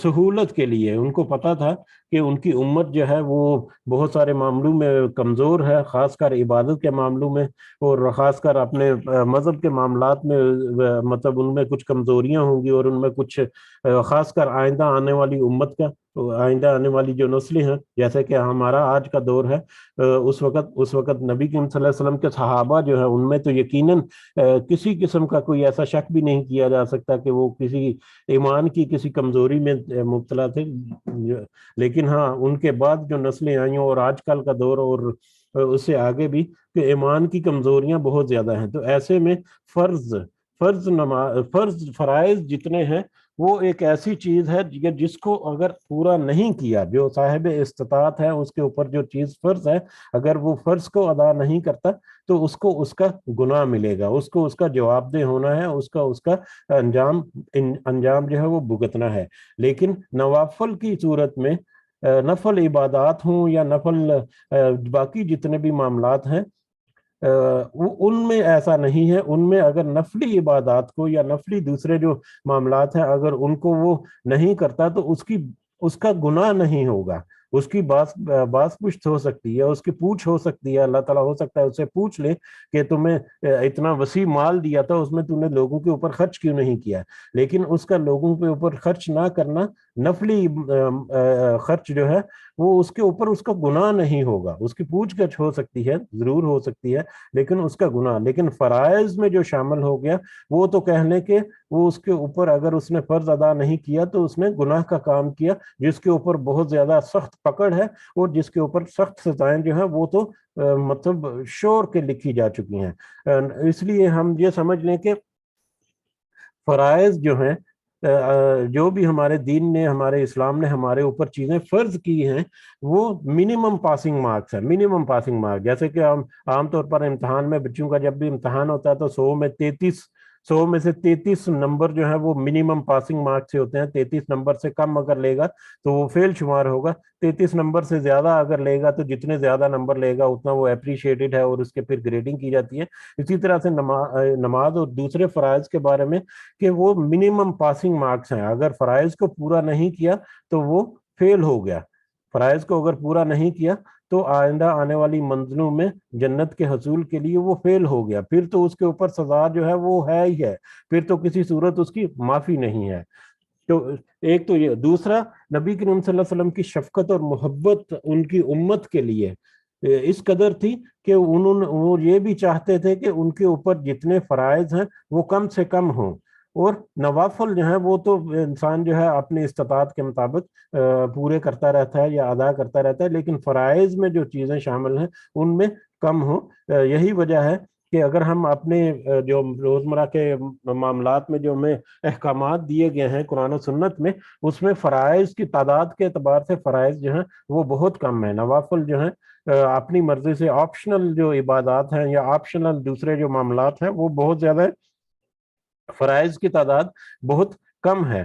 سہولت کے لیے، ان کو پتا تھا کہ ان کی امت جو ہے وہ بہت سارے معاملوں میں کمزور ہے، خاص کر عبادت کے معاملوں میں، اور خاص کر اپنے مذہب کے معاملات میں، مطلب ان میں کچھ کمزوریاں ہوں گی، اور ان میں کچھ خاص کر آئندہ آنے والی امت کا، آئندہ آنے والی جو نسلیں ہیں، جیسے کہ ہمارا آج کا دور ہے، اس وقت نبی کریم صلی اللہ علیہ وسلم کے صحابہ جو ہے ان میں تو یقیناً کسی قسم کا کوئی ایسا شک بھی نہیں کیا جا سکتا کہ وہ کسی ایمان کی کسی کمزوری میں مبتلا تھے، لیکن ہاں ان کے بعد جو نسلیں آئیں اور آج کل کا دور اور اس سے آگے بھی، کہ ایمان کی کمزوریاں بہت زیادہ ہیں، تو ایسے میں فرض فرائض جتنے ہیں وہ ایک ایسی چیز ہے جس کو اگر پورا نہیں کیا، جو صاحب استطاعت ہے اس کے اوپر جو چیز فرض ہے، اگر وہ فرض کو ادا نہیں کرتا تو اس کو اس کا گناہ ملے گا، اس کو اس کا جواب دہ ہونا ہے، اس کا انجام جو ہے وہ بھگتنا ہے۔ لیکن نوافل کی صورت میں، نفل عبادات ہوں یا نفل باقی جتنے بھی معاملات ہیں، ان میں ایسا نہیں ہے، ان میں اگر نفلی عبادات کو یا نفلی دوسرے جو معاملات ہیں اگر ان کو وہ نہیں کرتا تو اس کا گناہ نہیں ہوگا، اس کی باس پشت ہو سکتی ہے، اس کی پوچھ ہو سکتی ہے، اللہ تعالیٰ ہو سکتا ہے اس سے پوچھ لے کہ تمہیں اتنا وسیع مال دیا تھا، اس میں تم نے لوگوں کے اوپر خرچ کیوں نہیں کیا، لیکن اس کا لوگوں کے اوپر خرچ نہ کرنا، نفلی خرچ جو ہے وہ اس کے اوپر اس کا گناہ نہیں ہوگا، اس کی پوچھ گچھ ہو سکتی ہے، ضرور ہو سکتی ہے، لیکن اس کا گناہ، لیکن فرائض میں جو شامل ہو گیا وہ تو کہنے کہ وہ اس کے اوپر اگر اس نے فرض ادا نہیں کیا تو اس نے گناہ کا کام کیا، جس کے اوپر بہت زیادہ سخت پکڑ ہے، اور جس کے اوپر سخت سزائیں جو ہیں وہ تو مطلب شور کے لکھی جا چکی ہیں۔ اس لیے ہم یہ سمجھ لیں کہ فرائض جو ہیں، جو بھی ہمارے دین نے، ہمارے اسلام نے ہمارے اوپر چیزیں فرض کی ہیں، وہ منیمم پاسنگ مارکس ہے، منیمم پاسنگ مارک، جیسے کہ ہم عام طور پر امتحان میں، بچوں کا جب بھی امتحان ہوتا ہے تو 100 میں سے 33 نمبر جو ہے وہ منیمم پاسنگ مارک سے ہوتے ہیں، 33 نمبر سے کم اگر لے گا تو وہ فیل شمار ہوگا، 33 نمبر سے زیادہ اگر لے گا تو جتنے زیادہ نمبر لے گا اتنا وہ اپریشیٹڈ ہے، اور اس کے پھر گریڈنگ کی جاتی ہے۔ اسی طرح سے نماز اور دوسرے فرائض کے بارے میں کہ وہ منیمم پاسنگ مارکس ہیں، اگر فرائض کو پورا نہیں کیا تو وہ فیل ہو گیا، فرائض کو اگر پورا نہیں کیا تو آئندہ آنے والی منزلوں میں جنت کے حصول کے لیے وہ فیل ہو گیا، پھر تو اس کے اوپر سزا جو ہے وہ ہے ہی ہے، پھر تو کسی صورت اس کی معافی نہیں ہے۔ تو ایک تو یہ، دوسرا نبی کریم صلی اللہ علیہ وسلم کی شفقت اور محبت ان کی امت کے لیے اس قدر تھی کہ وہ یہ بھی چاہتے تھے کہ ان کے اوپر جتنے فرائض ہیں وہ کم سے کم ہوں، اور نوافل جو ہے وہ تو انسان جو ہے اپنی استطاعت کے مطابق پورے کرتا رہتا ہے یا ادا کرتا رہتا ہے، لیکن فرائض میں جو چیزیں شامل ہیں ان میں کم ہوں۔ یہی وجہ ہے کہ اگر ہم اپنے جو روزمرہ کے معاملات میں جو ہمیں احکامات دیے گئے ہیں قرآن و سنت میں، اس میں فرائض کی تعداد کے اعتبار سے فرائض جو ہیں وہ بہت کم ہیں، نوافل جو ہیں اپنی مرضی سے آپشنل جو عبادات ہیں یا آپشنل دوسرے جو معاملات ہیں وہ بہت زیادہ ہیں، فرائض کی تعداد بہت کم ہے۔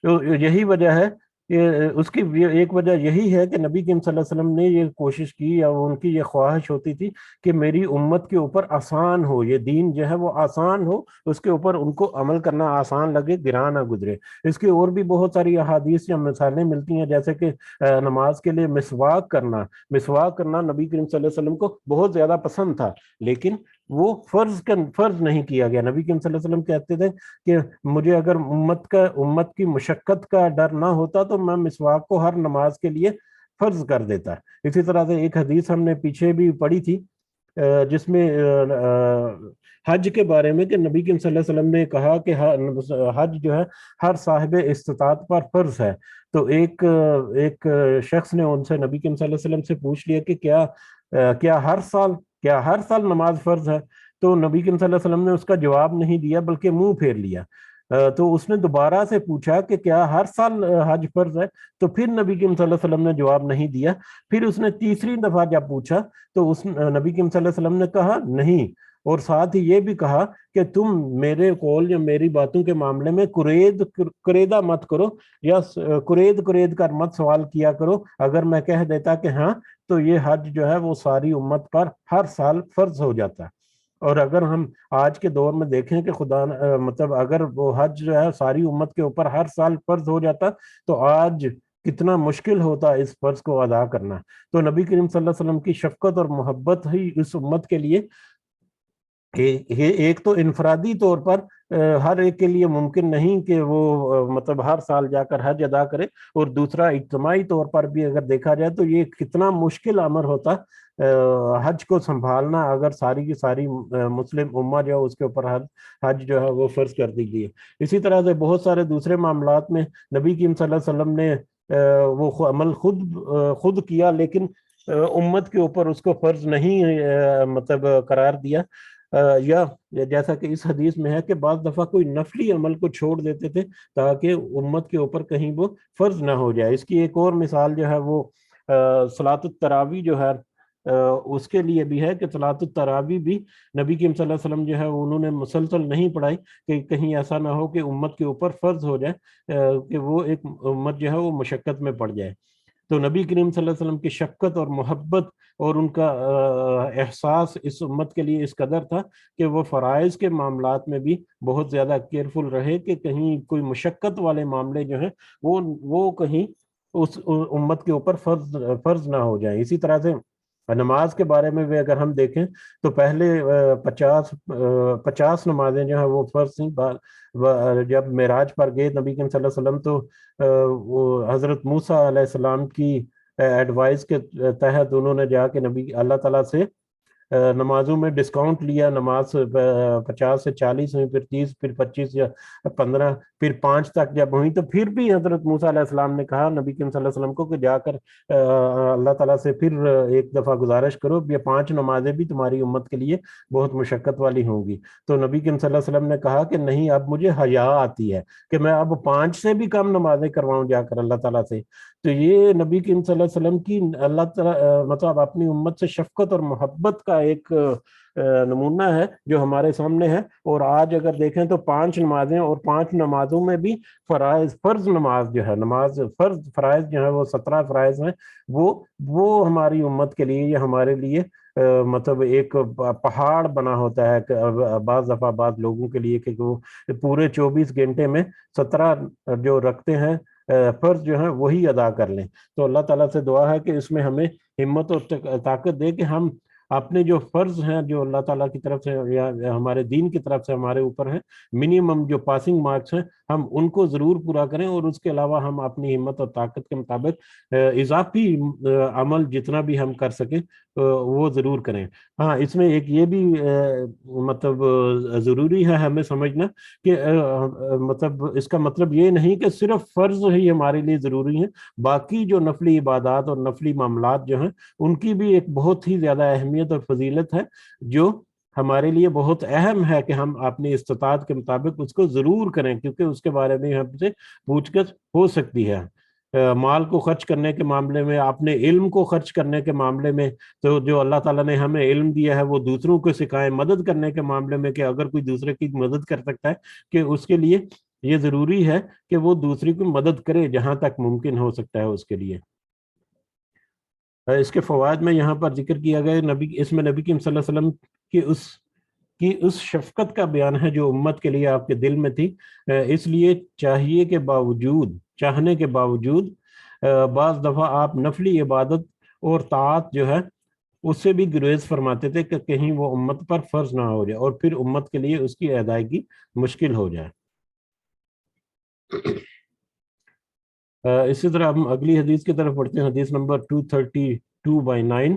تو یہی وجہ ہے کہ اس کی ایک وجہ یہی ہے کہ نبی کریم صلی اللہ علیہ وسلم نے یہ کوشش کی، یا ان کی یہ خواہش ہوتی تھی کہ میری امت کے اوپر آسان ہو، یہ دین جو ہے وہ آسان ہو، اس کے اوپر ان کو عمل کرنا آسان لگے، گراں نہ گزرے۔ اس کی اور بھی بہت ساری احادیث یا مثالیں ملتی ہیں، جیسے کہ نماز کے لیے مسواک کرنا نبی کریم صلی اللہ علیہ وسلم کو بہت زیادہ پسند تھا، لیکن وہ فرض نہیں کیا گیا۔ نبی کریم صلی اللہ علیہ وسلم کہتے تھے کہ مجھے اگر امت کی مشقت کا ڈر نہ ہوتا تو میں مسواک کو ہر نماز کے لیے فرض کر دیتا۔ اسی طرح سے ایک حدیث ہم نے پیچھے بھی پڑھی تھی جس میں حج کے بارے میں کہ نبی کریم صلی اللہ علیہ وسلم نے کہا کہ حج جو ہے ہر صاحب استطاعت پر فرض ہے. تو ایک شخص نے ان سے نبی کریم صلی اللہ علیہ وسلم سے پوچھ لیا کہ کیا ہر سال نماز فرض ہے؟ تو نبی کریم صلی اللہ علیہ وسلم نے اس کا جواب نہیں دیا بلکہ منہ پھیر لیا. تو اس نے دوبارہ سے پوچھا کہ کیا ہر سال حج فرض ہے؟ تو پھر نبی کریم صلی اللہ علیہ وسلم نے جواب نہیں دیا. پھر اس نے تیسری دفعہ جب پوچھا تو نبی کریم صلی اللہ علیہ وسلم نے کہا نہیں، اور ساتھ ہی یہ بھی کہا کہ تم میرے قول یا میری باتوں کے معاملے میں کریدہ مت کرو، یا کرید کر مت سوال کیا کرو. اگر میں کہہ دیتا کہ ہاں تو یہ حج جو ہے وہ ساری امت پر ہر سال فرض ہو جاتا ہے. اور اگر ہم آج کے دور میں دیکھیں کہ مطلب اگر وہ حج جو ہے ساری امت کے اوپر ہر سال فرض ہو جاتا تو آج کتنا مشکل ہوتا اس فرض کو ادا کرنا. تو نبی کریم صلی اللہ علیہ وسلم کی شفقت اور محبت ہی اس امت کے لیے ایک تو انفرادی طور پر ہر ایک کے لیے ممکن نہیں کہ وہ مطلب ہر سال جا کر حج ادا کرے، اور دوسرا اجتماعی طور پر بھی اگر دیکھا جائے تو یہ کتنا مشکل امر ہوتا حج کو سنبھالنا اگر ساری کی ساری مسلم امہ جو ہے اس کے اوپر حج جو ہے وہ فرض کر دی گئی ہے. اسی طرح سے بہت سارے دوسرے معاملات میں نبی کریم صلی اللہ علیہ وسلم نے وہ عمل خود کیا، لیکن امت کے اوپر اس کو فرض نہیں مطلب قرار دیا. یا جیسا کہ اس حدیث میں ہے کہ بعض دفعہ کوئی نفلی عمل کو چھوڑ دیتے تھے تاکہ امت کے اوپر کہیں وہ فرض نہ ہو جائے. اس کی ایک اور مثال جو ہے وہ صلاۃ التراوی جو ہے اس کے لیے بھی ہے کہ صلاۃ التراوی بھی نبی کریم صلی اللہ علیہ وسلم جو ہے انہوں نے مسلسل نہیں پڑھائی کہ کہیں ایسا نہ ہو کہ امت کے اوپر فرض ہو جائے کہ وہ ایک امت جو ہے وہ مشقت میں پڑ جائے. تو نبی کریم صلی اللہ علیہ وسلم کی شفقت اور محبت اور ان کا احساس اس امت کے لیے اس قدر تھا کہ وہ فرائض کے معاملات میں بھی بہت زیادہ کیئرفل رہے کہ کہیں کوئی مشقت والے معاملے جو ہیں وہ کہیں اس امت کے اوپر فرض نہ ہو جائیں. اسی طرح سے نماز کے بارے میں بھی اگر ہم دیکھیں تو پہلے 50 نمازیں جو ہیں وہ فرض تھیں. جب معراج پر گئے نبی کریم صلی اللہ علیہ وسلم تو وہ حضرت موسیٰ علیہ السلام کی ایڈوائز کے تحت انہوں نے جا کے اللہ تعالیٰ سے نمازوں میں ڈسکاؤنٹ لیا. نماز 50 سے 40 ہوئی، پھر 30، پھر 25 یا 15، پھر 5 تک جب ہوئی تو پھر بھی حضرت موسیٰ علیہ السلام نے کہا نبی کریم صلی اللہ علیہ وسلم کو کہ جا کر اللہ تعالیٰ سے پھر ایک دفعہ گزارش کرو، یہ 5 نمازیں بھی تمہاری امت کے لیے بہت مشقت والی ہوں گی. تو نبی کریم صلی اللہ علیہ وسلم نے کہا کہ نہیں، اب مجھے حیا آتی ہے کہ میں اب 5 سے بھی کم نمازیں کرواؤں جا کر اللہ تعالیٰ سے. تو یہ نبی کریم صلی اللہ علیہ وسلم کی اللہ تعالیٰ مطلب اپنی امت سے شفقت اور محبت کا ایک نمونہ ہے جو ہمارے سامنے ہے. اور آج اگر دیکھیں تو 5 نمازیں، اور 5 نمازوں میں بھی فرض نماز جو ہے فرائض جو ہے وہ 17 فرائض ہیں. وہ ہماری امت کے لیے یا ہمارے لیے مطلب ایک پہاڑ بنا ہوتا ہے کہ بعض دفعہ بعض لوگوں کے لیے کہ وہ پورے 24 گھنٹے میں 17 جو رکھتے ہیں فرض جو ہیں وہی ادا کر لیں. تو اللہ تعالیٰ سے دعا ہے کہ اس میں ہمیں ہمت اور طاقت دے کہ ہم اپنے جو فرض ہیں جو اللہ تعالیٰ کی طرف سے یا ہمارے دین کی طرف سے ہمارے اوپر ہیں، منیمم جو پاسنگ مارکس ہیں، ہم ان کو ضرور پورا کریں، اور اس کے علاوہ ہم اپنی ہمت اور طاقت کے مطابق اضافی عمل جتنا بھی ہم کر سکیں وہ ضرور کریں. ہاں، اس میں ایک یہ بھی مطلب ضروری ہے ہمیں سمجھنا کہ مطلب اس کا مطلب یہ نہیں کہ صرف فرض ہی ہمارے لیے ضروری ہیں، باقی جو نفلی عبادات اور نفلی معاملات جو ہیں ان کی بھی ایک بہت ہی زیادہ اہمیت اور فضیلت ہے جو ہمارے لیے بہت اہم ہے کہ ہم اپنی استطاعت کے مطابق اس کو ضرور کریں، کیونکہ اس کے بارے میں ہم سے پوچھ گچھ ہو سکتی ہے. مال کو خرچ کرنے کے معاملے میں، اپنے علم کو خرچ کرنے کے معاملے میں، تو جو اللہ تعالیٰ نے ہمیں علم دیا ہے وہ دوسروں کو سکھائیں. مدد کرنے کے معاملے میں کہ اگر کوئی دوسرے کی مدد کر سکتا ہے کہ اس کے لیے یہ ضروری ہے کہ وہ دوسری کی مدد کرے جہاں تک ممکن ہو سکتا ہے اس کے لیے. اس کے فوائد میں یہاں پر ذکر کیا گیا اس میں نبی کریم صلی اللہ علیہ وسلم کی اس شفقت کا بیان ہے جو امت کے لیے آپ کے دل میں تھی. اس لیے چاہنے کے باوجود بعض دفعہ آپ نفلی عبادت اور طاعت جو ہے اس سے بھی گریز فرماتے تھے کہ کہیں وہ امت پر فرض نہ ہو جائے اور پھر امت کے لیے اس کی ادائیگی مشکل ہو جائے. اسی طرح ہم اگلی حدیث کی طرف پڑھتے ہیں، حدیث نمبر 232/9.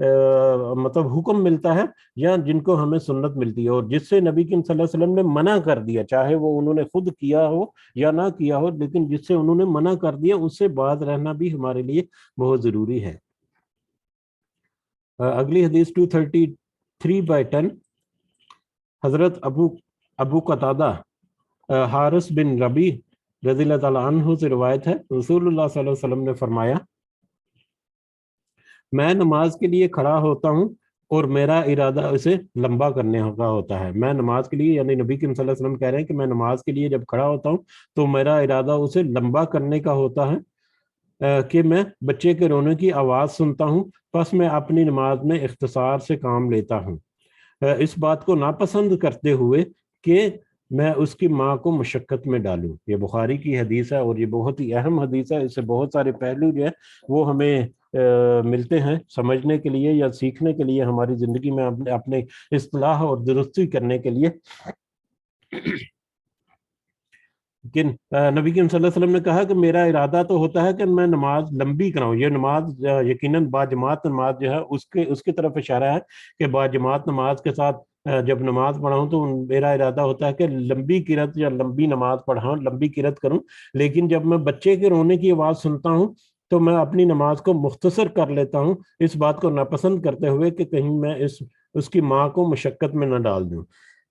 مطلب حکم ملتا ہے یا جن کو ہمیں سنت ملتی ہے، اور جس سے نبی کریم صلی اللہ علیہ وسلم نے منع کر دیا، چاہے وہ انہوں نے خود کیا ہو یا نہ کیا ہو، لیکن جس سے انہوں نے منع کر دیا اس سے باز رہنا بھی ہمارے لیے بہت ضروری ہے۔ اگلی حدیث 233/10، حضرت ابو قتادہ حارث بن ربی رضی اللہ تعالیٰ عنہ سے روایت ہے، رسول اللہ صلی اللہ علیہ وسلم نے فرمایا، میں نماز کے لیے کھڑا ہوتا ہوں اور میرا ارادہ اسے لمبا کرنے کا ہوتا ہے۔ میں نماز کے لیے، یعنی نبی کریم صلی اللہ علیہ وسلم کہہ رہے ہیں کہ میں نماز کے لیے جب کھڑا ہوتا ہوں تو میرا ارادہ اسے لمبا کرنے کا ہوتا ہے کہ میں بچے کے رونے کی آواز سنتا ہوں، پس میں اپنی نماز میں اختصار سے کام لیتا ہوں، اس بات کو ناپسند کرتے ہوئے کہ میں اس کی ماں کو مشقت میں ڈالوں۔ یہ بخاری کی حدیث ہے اور یہ بہت ہی اہم حدیث ہے، اس سے بہت سارے پہلو جو ہے وہ ہمیں ملتے ہیں سمجھنے کے لیے یا سیکھنے کے لیے، ہماری زندگی میں اپنے اصلاح اور درستی کرنے کے لیے۔ لیکن نبی کریم صلی اللہ علیہ وسلم نے کہا کہ میرا ارادہ تو ہوتا ہے کہ میں نماز لمبی کراؤں۔ یہ نماز یقیناً باجماعت نماز جو ہے اس کی طرف اشارہ ہے کہ باجماعت نماز کے ساتھ جب نماز پڑھاؤں تو میرا ارادہ ہوتا ہے کہ لمبی قرات یا لمبی نماز پڑھاؤں، لمبی قرات کروں۔ لیکن جب میں بچے کے رونے کی آواز سنتا ہوں تو میں اپنی نماز کو مختصر کر لیتا ہوں، اس بات کو ناپسند کرتے ہوئے کہ کہیں میں اس کی ماں کو مشقت میں نہ ڈال دوں۔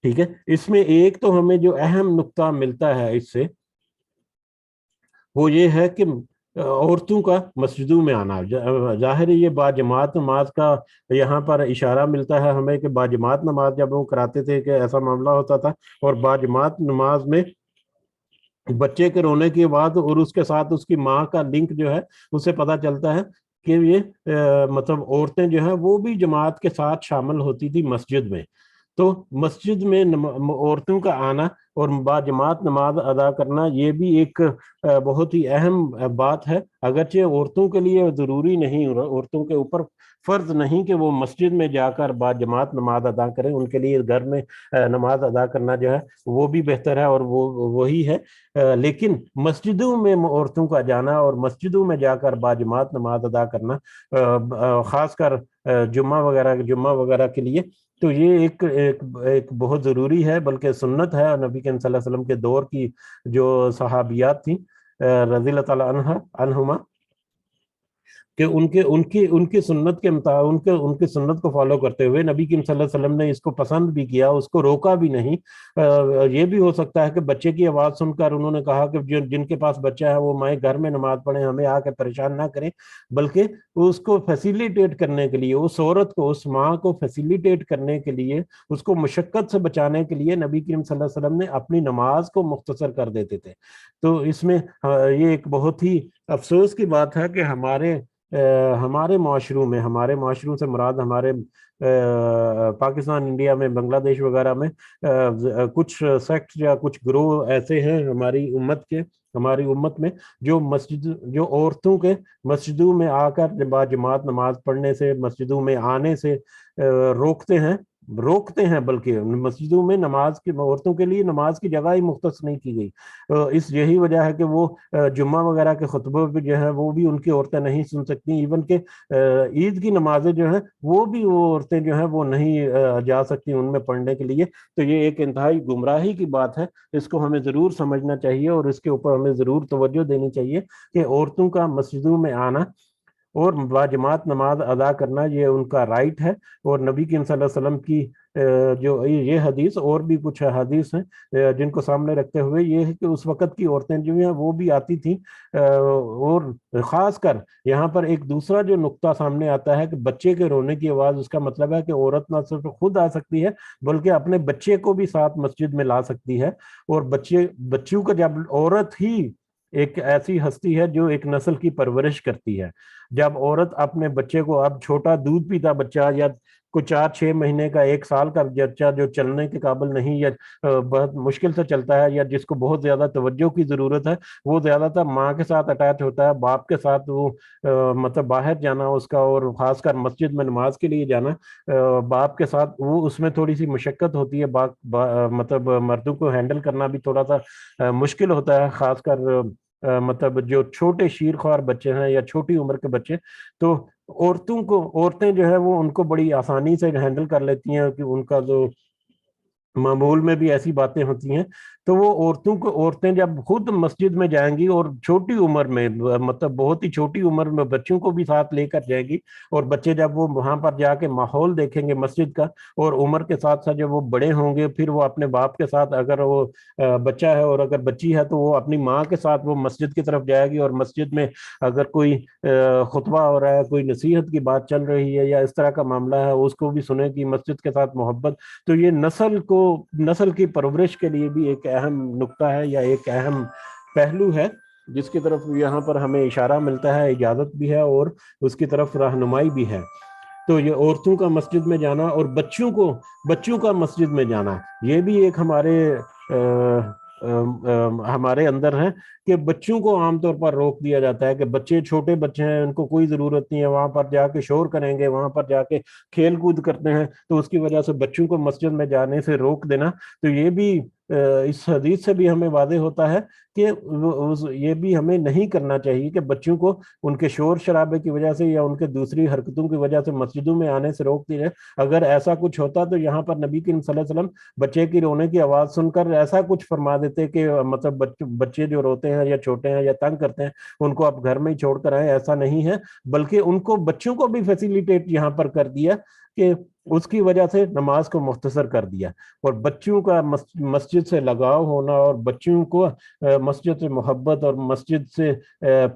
ٹھیک ہے، اس میں ایک تو ہمیں جو اہم نقطہ ملتا ہے اس سے وہ یہ ہے کہ عورتوں کا مسجدوں میں آنا، ظاہر یہ باجماعت نماز کا یہاں پر اشارہ ملتا ہے ہمیں کہ باجماعت نماز جب وہ کراتے تھے کہ ایسا معاملہ ہوتا تھا، اور باجماعت نماز میں بچے کے رونے کی آواز اور اس کے ساتھ اس کی ماں کا لنک جو ہے اس سے پتہ چلتا ہے کہ یہ مطلب عورتیں جو ہیں وہ بھی جماعت کے ساتھ شامل ہوتی تھی مسجد میں۔ تو مسجد میں عورتوں کا آنا اور باجماعت نماز ادا کرنا یہ بھی ایک بہت ہی اہم بات ہے، اگرچہ عورتوں کے لیے ضروری نہیں، عورتوں کے اوپر فرض نہیں کہ وہ مسجد میں جا کر باجماعت نماز ادا کریں، ان کے لیے گھر میں نماز ادا کرنا جو ہے وہ بھی بہتر ہے اور وہی ہے۔ لیکن مسجدوں میں عورتوں کا جانا اور مسجدوں میں جا کر باجماعت نماز ادا کرنا، خاص کر جمعہ وغیرہ کے لیے، تو یہ ایک بہت ضروری ہے، بلکہ سنت ہے۔ نبی کریم صلی اللہ علیہ وسلم کے دور کی جو صحابیات تھیں رضی اللہ تعالیٰ عنہما، کہ ان کی سنت کے مطابق ان کی سنت کو فالو کرتے ہوئے نبی کریم صلی اللہ علیہ وسلم نے اس کو پسند بھی کیا، اس کو روکا بھی نہیں۔ یہ بھی ہو سکتا ہے کہ بچے کی آواز سن کر انہوں نے کہا کہ جن کے پاس بچہ ہے وہ مائیں گھر میں نماز پڑھیں، ہمیں آ کے پریشان نہ کریں، بلکہ اس کو فیسیلیٹیٹ کرنے کے لیے، اس عورت کو، اس ماں کو فیسیلیٹیٹ کرنے کے لیے، اس کو مشقت سے بچانے کے لیے نبی کریم صلی اللہ علیہ وسلم نے اپنی نماز کو مختصر کر دیتے تھے۔ تو اس میں یہ ایک بہت ہی افسوس کی بات ہے کہ ہمارے معاشروں سے مراد ہمارے پاکستان، انڈیا میں، بنگلہ دیش وغیرہ میں کچھ سیکٹ یا کچھ گروہ ایسے ہیں ہماری امت میں جو عورتوں کے مسجدوں میں آ کر باجماعت نماز پڑھنے سے، مسجدوں میں آنے سے روکتے ہیں، بلکہ مسجدوں میں عورتوں کے لیے نماز کی جگہ ہی مختص نہیں کی گئی۔ یہی وجہ ہے کہ وہ جمعہ وغیرہ کے خطبوں پہ جو ہے وہ بھی ان کی عورتیں نہیں سن سکتی، ایون کہ عید کی نمازیں جو ہیں وہ بھی وہ عورتیں جو ہیں وہ نہیں جا سکتی ان میں پڑھنے کے لیے۔ تو یہ ایک انتہائی گمراہی کی بات ہے، اس کو ہمیں ضرور سمجھنا چاہیے اور اس کے اوپر ہمیں ضرور توجہ دینی چاہیے کہ عورتوں کا مسجدوں میں آنا اور باجماعت نماز ادا کرنا یہ ان کا رائٹ ہے۔ اور نبی کریم صلی اللہ علیہ وسلم کی جو یہ حدیث اور بھی کچھ حدیث ہیں جن کو سامنے رکھتے ہوئے یہ ہے کہ اس وقت کی عورتیں جو ہیں وہ بھی آتی تھیں، اور خاص کر یہاں پر ایک دوسرا جو نقطہ سامنے آتا ہے کہ بچے کے رونے کی آواز، اس کا مطلب ہے کہ عورت نہ صرف خود آ سکتی ہے بلکہ اپنے بچے کو بھی ساتھ مسجد میں لا سکتی ہے۔ اور بچوں کا جب عورت ہی ایک ایسی ہستی ہے جو ایک نسل کی پرورش کرتی ہے، جب عورت اپنے بچے کو، اب چھوٹا دودھ پیتا بچہ یا کوئی 4-6 مہینے کا 1 سال کا بچہ جو چلنے کے قابل نہیں یا بہت مشکل سے چلتا ہے یا جس کو بہت زیادہ توجہ کی ضرورت ہے، وہ زیادہ تر ماں کے ساتھ اٹیچ ہوتا ہے، باپ کے ساتھ وہ مطلب باہر جانا اس کا، اور خاص کر مسجد میں نماز کے لیے جانا باپ کے ساتھ، وہ اس میں تھوڑی سی مشقت ہوتی ہے، مطلب مردوں کو ہینڈل کرنا بھی تھوڑا سا مشکل ہوتا ہے، خاص کر مطلب جو چھوٹے شیر خوار بچے ہیں یا چھوٹی عمر کے بچے۔ تو عورتیں جو ہے وہ ان کو بڑی آسانی سے ہینڈل کر لیتی ہیں کہ ان کا جو معمول میں بھی ایسی باتیں ہوتی ہیں، تو وہ عورتیں جب خود مسجد میں جائیں گی اور چھوٹی عمر میں، مطلب بہت ہی چھوٹی عمر میں بچوں کو بھی ساتھ لے کر جائیں گی، اور بچے جب وہ وہاں پر جا کے ماحول دیکھیں گے مسجد کا، اور عمر کے ساتھ ساتھ جب وہ بڑے ہوں گے، پھر وہ اپنے باپ کے ساتھ، اگر وہ بچہ ہے اور اگر بچی ہے تو وہ اپنی ماں کے ساتھ وہ مسجد کی طرف جائے گی، اور مسجد میں اگر کوئی خطبہ ہو رہا ہے، کوئی نصیحت کی بات چل رہی ہے یا اس طرح کا معاملہ ہے، اس کو بھی سنے گی مسجد کے ساتھ محبت. تو یہ نسل کی پرورش کے لیے بھی ایک اہم نقطہ ہے یا ایک اہم پہلو ہے، جس کی طرف یہاں پر ہمیں اشارہ ملتا ہے، اجازت بھی ہے اور اس کی طرف رہنمائی بھی ہے. تو یہ عورتوں کا مسجد میں جانا اور بچوں کا مسجد میں جانا، یہ بھی ایک ہمارے اندر ہے کہ بچوں کو عام طور پر روک دیا جاتا ہے کہ چھوٹے بچے ہیں، ان کو کوئی ضرورت نہیں ہے وہاں پر جا کے شور کریں گے، وہاں پر جا کے کھیل کود کرتے ہیں، تو اس کی وجہ سے بچوں کو مسجد میں جانے سے روک دینا. تو یہ بھی اس حدیث سے بھی ہمیں واضح ہوتا ہے کہ یہ بھی ہمیں نہیں کرنا چاہیے کہ بچوں کو ان کے شور شرابے کی وجہ سے یا ان کے دوسری حرکتوں کی وجہ سے مسجدوں میں آنے سے روک دی جائے. اگر ایسا کچھ ہوتا تو یہاں پر نبی کریم صلی اللہ علیہ وسلم بچے کی رونے کی آواز سن کر ایسا کچھ فرما دیتے کہ مطلب بچے جو روتے ہیں یا چھوٹے ہیں یا تنگ کرتے ہیں ان کو آپ گھر میں ہی چھوڑ کر آئے. ایسا نہیں ہے، بلکہ ان کو بچوں کو بھی فیسیلیٹیٹ یہاں پر کر دیا کہ اس کی وجہ سے نماز کو مختصر کر دیا. اور بچوں کا مسجد سے لگاؤ ہونا اور بچوں کو مسجد سے محبت اور مسجد سے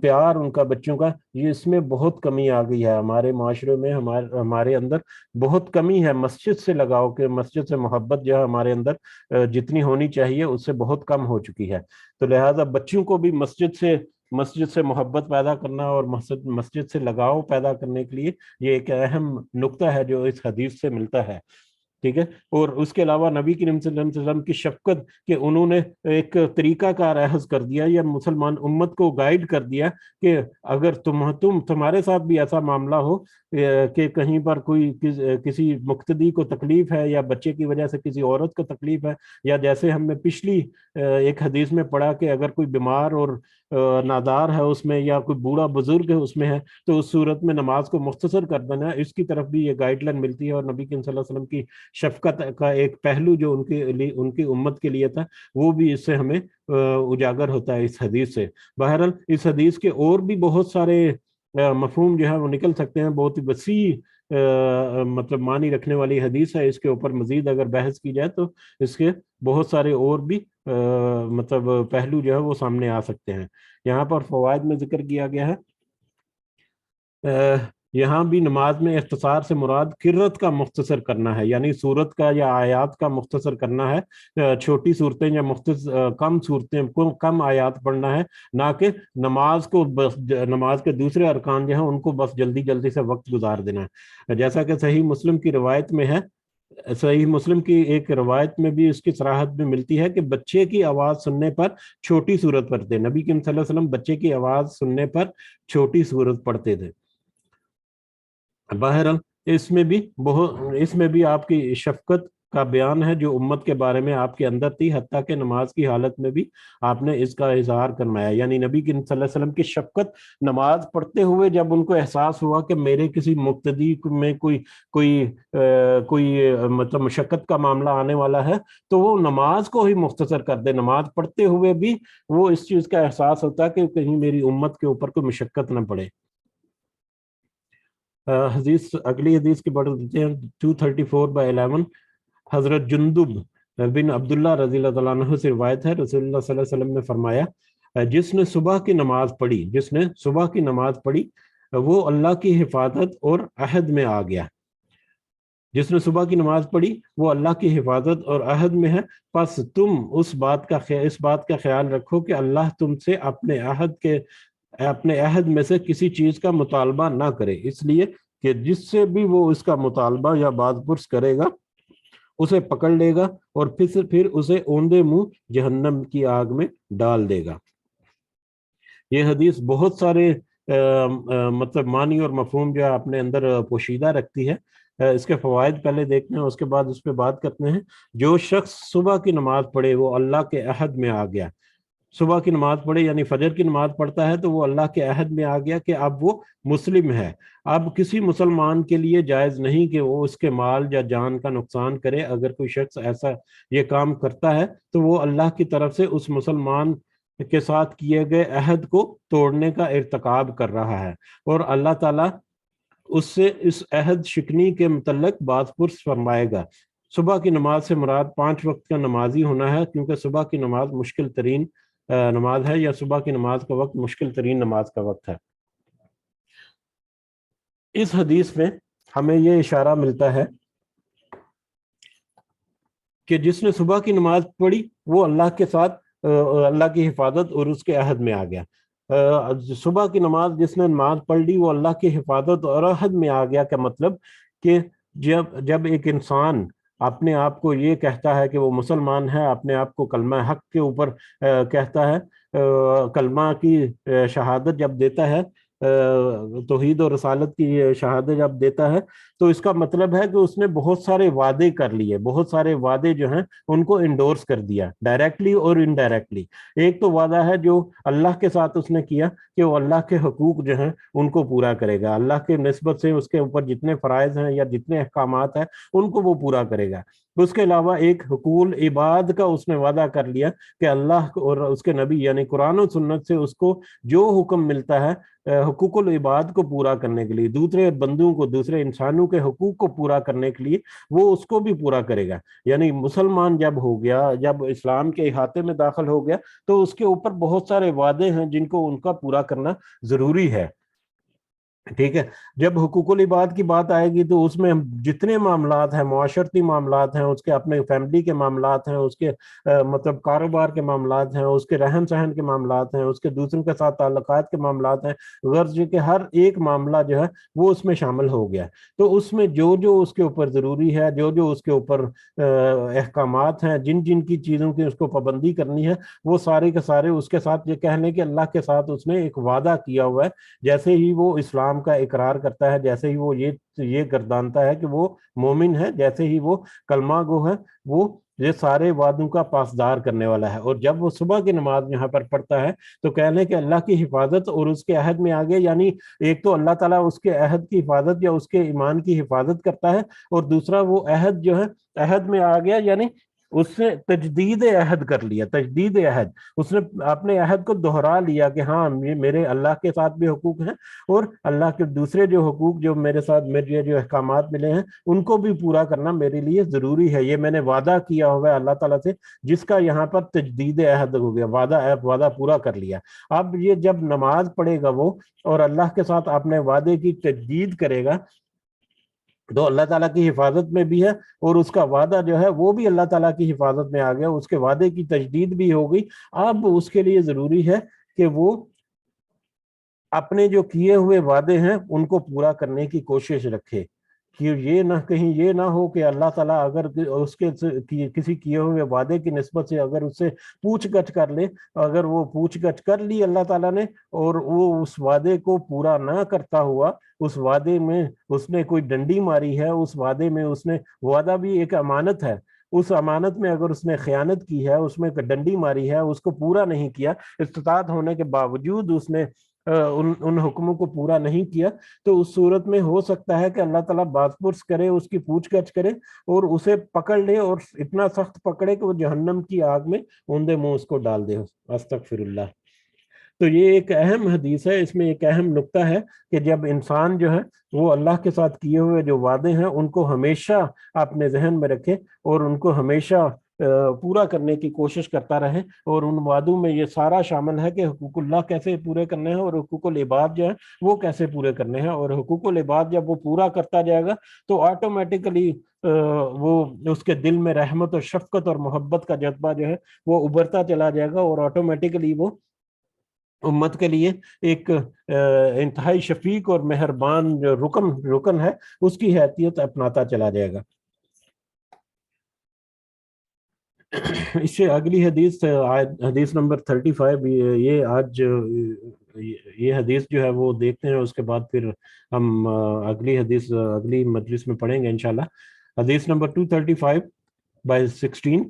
پیار ان کا بچوں کا، یہ اس میں بہت کمی آ گئی ہے ہمارے معاشرے میں، ہمارے اندر بہت کمی ہے مسجد سے لگاؤ کے، مسجد سے محبت جو ہے ہمارے اندر جتنی ہونی چاہیے اس سے بہت کم ہو چکی ہے. تو لہٰذا بچوں کو بھی مسجد سے محبت پیدا کرنا اور مسجد سے لگاؤ پیدا کرنے کے لیے یہ ایک اہم نقطہ ہے جو اس حدیث سے ملتا ہے. ٹھیک ہے. اور اس کے علاوہ نبی کریم صلی اللہ علیہ وسلم کی شفقت کہ انہوں نے ایک طریقہ کار اخذ کر دیا یا مسلمان امت کو گائیڈ کر دیا کہ اگر تمہارے ساتھ بھی ایسا معاملہ ہو کہ کہیں پر کوئی کسی مقتدی کو تکلیف ہے یا بچے کی وجہ سے کسی عورت کو تکلیف ہے، یا جیسے ہم نے پچھلی ایک حدیث میں پڑھا کہ اگر کوئی بیمار اور نادار ہے اس میں یا کوئی بوڑھا بزرگ ہے اس میں ہے، تو اس صورت میں نماز کو مختصر کر دینا، اس کی طرف بھی یہ گائیڈ لائن ملتی ہے. اور نبی کریم صلی اللہ علیہ وسلم کی شفقت کا ایک پہلو جو ان کی امت کے لیے تھا وہ بھی اس سے ہمیں اجاگر ہوتا ہے اس حدیث سے. بہرحال اس حدیث کے اور بھی بہت سارے مفہوم جو ہے وہ نکل سکتے ہیں، بہت ہی وسیع مطلب معنی رکھنے والی حدیث ہے. اس کے اوپر مزید اگر بحث کی جائے تو اس کے بہت سارے اور بھی مطلب پہلو جو ہے وہ سامنے آ سکتے ہیں. یہاں پر فوائد میں ذکر کیا گیا ہے، یہاں بھی نماز میں اختصار سے مراد قرت کا مختصر کرنا ہے، یعنی صورت کا یا آیات کا مختصر کرنا ہے، چھوٹی صورتیں یا کم صورتیں کم آیات پڑھنا ہے، نہ کہ نماز کے دوسرے ارکان جو ہیں ان کو بس جلدی جلدی سے وقت گزار دینا ہے. جیسا کہ صحیح مسلم کی روایت میں ہے، صحیح مسلم کی ایک روایت میں بھی اس کی صراحت بھی ملتی ہے کہ بچے کی آواز سننے پر چھوٹی سورت پڑھتے. نبی کریم صلی اللہ علیہ وسلم بچے کی آواز سننے پر چھوٹی سورت پڑھتے تھے. بہرحال اس میں بھی آپ کی شفقت کا بیان ہے جو امت کے بارے میں آپ کے اندر تھی، حتیٰ کہ نماز کی حالت میں بھی آپ نے اس کا اظہار کروایا. یعنی نبی کریم صلی اللہ علیہ وسلم کی شفقت نماز پڑھتے ہوئے جب ان کو احساس ہوا کہ میرے کسی مقتدی میں کوئی مطلب مشقت کا معاملہ آنے والا ہے تو وہ نماز کو ہی مختصر کر دے. نماز پڑھتے ہوئے بھی وہ اس چیز کا احساس ہوتا ہے کہ کہیں میری امت کے اوپر کوئی مشقت نہ پڑے. اگلی حدیث کی پڑھ دیتے ہیں 234/11. حضرت جندب بن عبداللہ رضی اللہ تعالیٰ عنہ سے روایت ہے، رسول اللہ صلی اللہ علیہ وسلم نے فرمایا جس نے صبح کی نماز پڑھی وہ اللہ کی حفاظت اور عہد میں آ گیا. جس نے صبح کی نماز پڑھی وہ اللہ کی حفاظت اور عہد میں ہے، پس تم اس بات کا خیال رکھو کہ اللہ تم سے اپنے عہد میں سے کسی چیز کا مطالبہ نہ کرے، اس لیے کہ جس سے بھی وہ اس کا مطالبہ یا باز پرس کرے گا اسے پکڑ لے گا اور پھر اسے اوندے منہ جہنم کی آگ میں ڈال دے گا. یہ حدیث بہت سارے مطلب معنی اور مفہوم جو ہے اپنے اندر پوشیدہ رکھتی ہے. اس کے فوائد پہلے دیکھتے ہیں، اس کے بعد اس پہ بات کرتے ہیں. جو شخص صبح کی نماز پڑھے وہ اللہ کے عہد میں آ گیا. صبح کی نماز پڑھے یعنی فجر کی نماز پڑھتا ہے تو وہ اللہ کے عہد میں آ گیا کہ اب وہ مسلم ہے. اب کسی مسلمان کے لیے جائز نہیں کہ وہ اس کے مال یا جان کا نقصان کرے. اگر کوئی شخص ایسا یہ کام کرتا ہے تو وہ اللہ کی طرف سے اس مسلمان کے ساتھ کیے گئے عہد کو توڑنے کا ارتکاب کر رہا ہے، اور اللہ تعالیٰ اس سے اس عہد شکنی کے متعلق باز پرس فرمائے گا. صبح کی نماز سے مراد 5 وقت کا نمازی ہونا ہے، کیونکہ صبح کی نماز مشکل ترین نماز ہے، یا صبح کی نماز کا وقت مشکل ترین نماز کا وقت ہے. اس حدیث میں ہمیں یہ اشارہ ملتا ہے کہ جس نے صبح کی نماز پڑھی وہ اللہ کے ساتھ اللہ کی حفاظت اور اس کے عہد میں آ گیا. صبح کی نماز جس نے نماز پڑھ لی وہ اللہ کی حفاظت اور عہد میں آ گیا. کا مطلب کہ جب ایک انسان اپنے آپ کو یہ کہتا ہے کہ وہ مسلمان ہے، اپنے آپ کو کلمہ حق کے اوپر کہتا ہے، کلمہ کی شہادت جب دیتا ہے، توحید و رسالت کی شہادت جب دیتا ہے، تو اس کا مطلب ہے کہ اس نے بہت سارے وعدے کر لیے، بہت سارے وعدے جو ہیں ان کو انڈورس کر دیا ڈائریکٹلی اور انڈائریکٹلی. ایک تو وعدہ ہے جو اللہ کے ساتھ اس نے کیا کہ وہ اللہ کے حقوق جو ہیں ان کو پورا کرے گا، اللہ کے نسبت سے اس کے اوپر جتنے فرائض ہیں یا جتنے احکامات ہیں ان کو وہ پورا کرے گا. اس کے علاوہ ایک حقوق العباد کا اس نے وعدہ کر لیا کہ اللہ اور اس کے نبی یعنی قرآن و سنت سے اس کو جو حکم ملتا ہے حقوق العباد کو پورا کرنے کے لیے، دوسرے بندوں کو، دوسرے انسانوں کے حقوق کو پورا کرنے کے لیے وہ اس کو بھی پورا کرے گا. یعنی مسلمان جب ہو گیا، جب اسلام کے احاطے میں داخل ہو گیا، تو اس کے اوپر بہت سارے وعدے ہیں جن کو ان کا پورا کرنا ضروری ہے. ٹھیک ہے. جب حقوق العباد کی بات آئے گی تو اس میں جتنے معاملات ہیں، معاشرتی معاملات ہیں، اس کے اپنے فیملی کے معاملات ہیں، اس کے مطلب کاروبار کے معاملات ہیں، اس کے رہن سہن کے معاملات ہیں، اس کے دوسروں کے ساتھ تعلقات کے معاملات ہیں، غرض کے ہر ایک معاملہ جو ہے وہ اس میں شامل ہو گیا. تو اس میں جو جو اس کے اوپر ضروری ہے، جو جو اس کے اوپر احکامات ہیں، جن جن کی چیزوں کی اس کو پابندی کرنی ہے، وہ سارے کے سارے اس کے ساتھ یہ کہہ لیں کہ اللہ کے ساتھ اس نے ایک وعدہ کیا ہوا ہے. جیسے ہی وہ اسلام کا اقرار کرتا ہے، جیسے ہی وہ یہ گردانتا ہے کہ وہ مومن ہے، جیسے ہی وہ کلمہ گو ہے، وہ یہ سارے وعدوں کا پاسدار کرنے والا ہے. اور جب وہ صبح کی نماز یہاں پر پڑھتا ہے تو کہہ لیں کہ اللہ کی حفاظت اور اس کے عہد میں آگے، یعنی ایک تو اللہ تعالیٰ اس کے عہد کی حفاظت یا اس کے ایمان کی حفاظت کرتا ہے، اور دوسرا وہ عہد جو ہے عہد میں آ گیا، یعنی اس سے تجدید عہد کر لیا. تجدید عہد، اس نے اپنے عہد کو دہرا لیا کہ ہاں میرے اللہ کے ساتھ بھی حقوق ہیں، اور اللہ کے دوسرے جو حقوق جو میرے ساتھ میرے جو احکامات ملے ہیں ان کو بھی پورا کرنا میرے لیے ضروری ہے. یہ میں نے وعدہ کیا ہوا ہے اللہ تعالیٰ سے، جس کا یہاں پر تجدید عہد ہو گیا، وعدہ پورا کر لیا. اب یہ جب نماز پڑھے گا وہ اور اللہ کے ساتھ اپنے وعدے کی تجدید کرے گا تو اللہ تعالیٰ کی حفاظت میں بھی ہے، اور اس کا وعدہ جو ہے وہ بھی اللہ تعالیٰ کی حفاظت میں آ گیا، اس کے وعدے کی تجدید بھی ہو گئی. اب اس کے لیے ضروری ہے کہ وہ اپنے جو کیے ہوئے وعدے ہیں ان کو پورا کرنے کی کوشش رکھے، کہ یہ نہ کہیں یہ نہ ہو کہ اللہ تعالیٰ اگر اس کے کسی کیے ہوئے وعدے کی نسبت سے اگر اس سے پوچھ گچھ کر لے، اگر وہ پوچھ گچھ کر لی اللہ تعالیٰ نے اور وہ اس وعدے کو پورا نہ کرتا ہوا، اس وعدے میں اس نے کوئی ڈنڈی ماری ہے، اس وعدے میں اس نے، وعدہ بھی ایک امانت ہے، اس امانت میں اگر اس نے خیانت کی ہے، اس میں ڈنڈی ماری ہے، اس کو پورا نہیں کیا، استطاعت ہونے کے باوجود اس نے ان حکموں کو پورا نہیں کیا، تو اس صورت میں ہو سکتا ہے کہ اللہ تعالیٰ باز پرس کرے، اس کی پوچھ گچھ کرے اور اسے پکڑ لے، اور اتنا سخت پکڑے کہ وہ جہنم کی آگ میں اوندے منہ اس کو ڈال دے. استغفر اللہ. تو یہ ایک اہم حدیث ہے، اس میں ایک اہم نقطہ ہے کہ جب انسان جو ہے وہ اللہ کے ساتھ کیے ہوئے جو وعدے ہیں ان کو ہمیشہ اپنے ذہن میں رکھے اور ان کو ہمیشہ پورا کرنے کی کوشش کرتا رہے. اور ان وعدوں میں یہ سارا شامل ہے کہ حقوق اللہ کیسے پورے کرنے ہیں اور حقوق العباد جو ہے وہ کیسے پورے کرنے ہیں. اور حقوق العباد جب وہ پورا کرتا جائے گا تو آٹومیٹیکلی وہ اس کے دل میں رحمت اور شفقت اور محبت کا جذبہ جو ہے وہ ابھرتا چلا جائے گا، اور آٹومیٹیکلی وہ امت کے لیے ایک انتہائی شفیق اور مہربان جو رکن ہے اس کی حیثیت اپناتا چلا جائے گا. اس سے اگلی حدیث حدیث نمبر 35، یہ آج یہ حدیث جو ہے وہ دیکھتے ہیں، اس کے بعد پھر ہم اگلی حدیث اگلی مجلس میں پڑھیں گے انشاءاللہ. حدیث نمبر 235 by 16.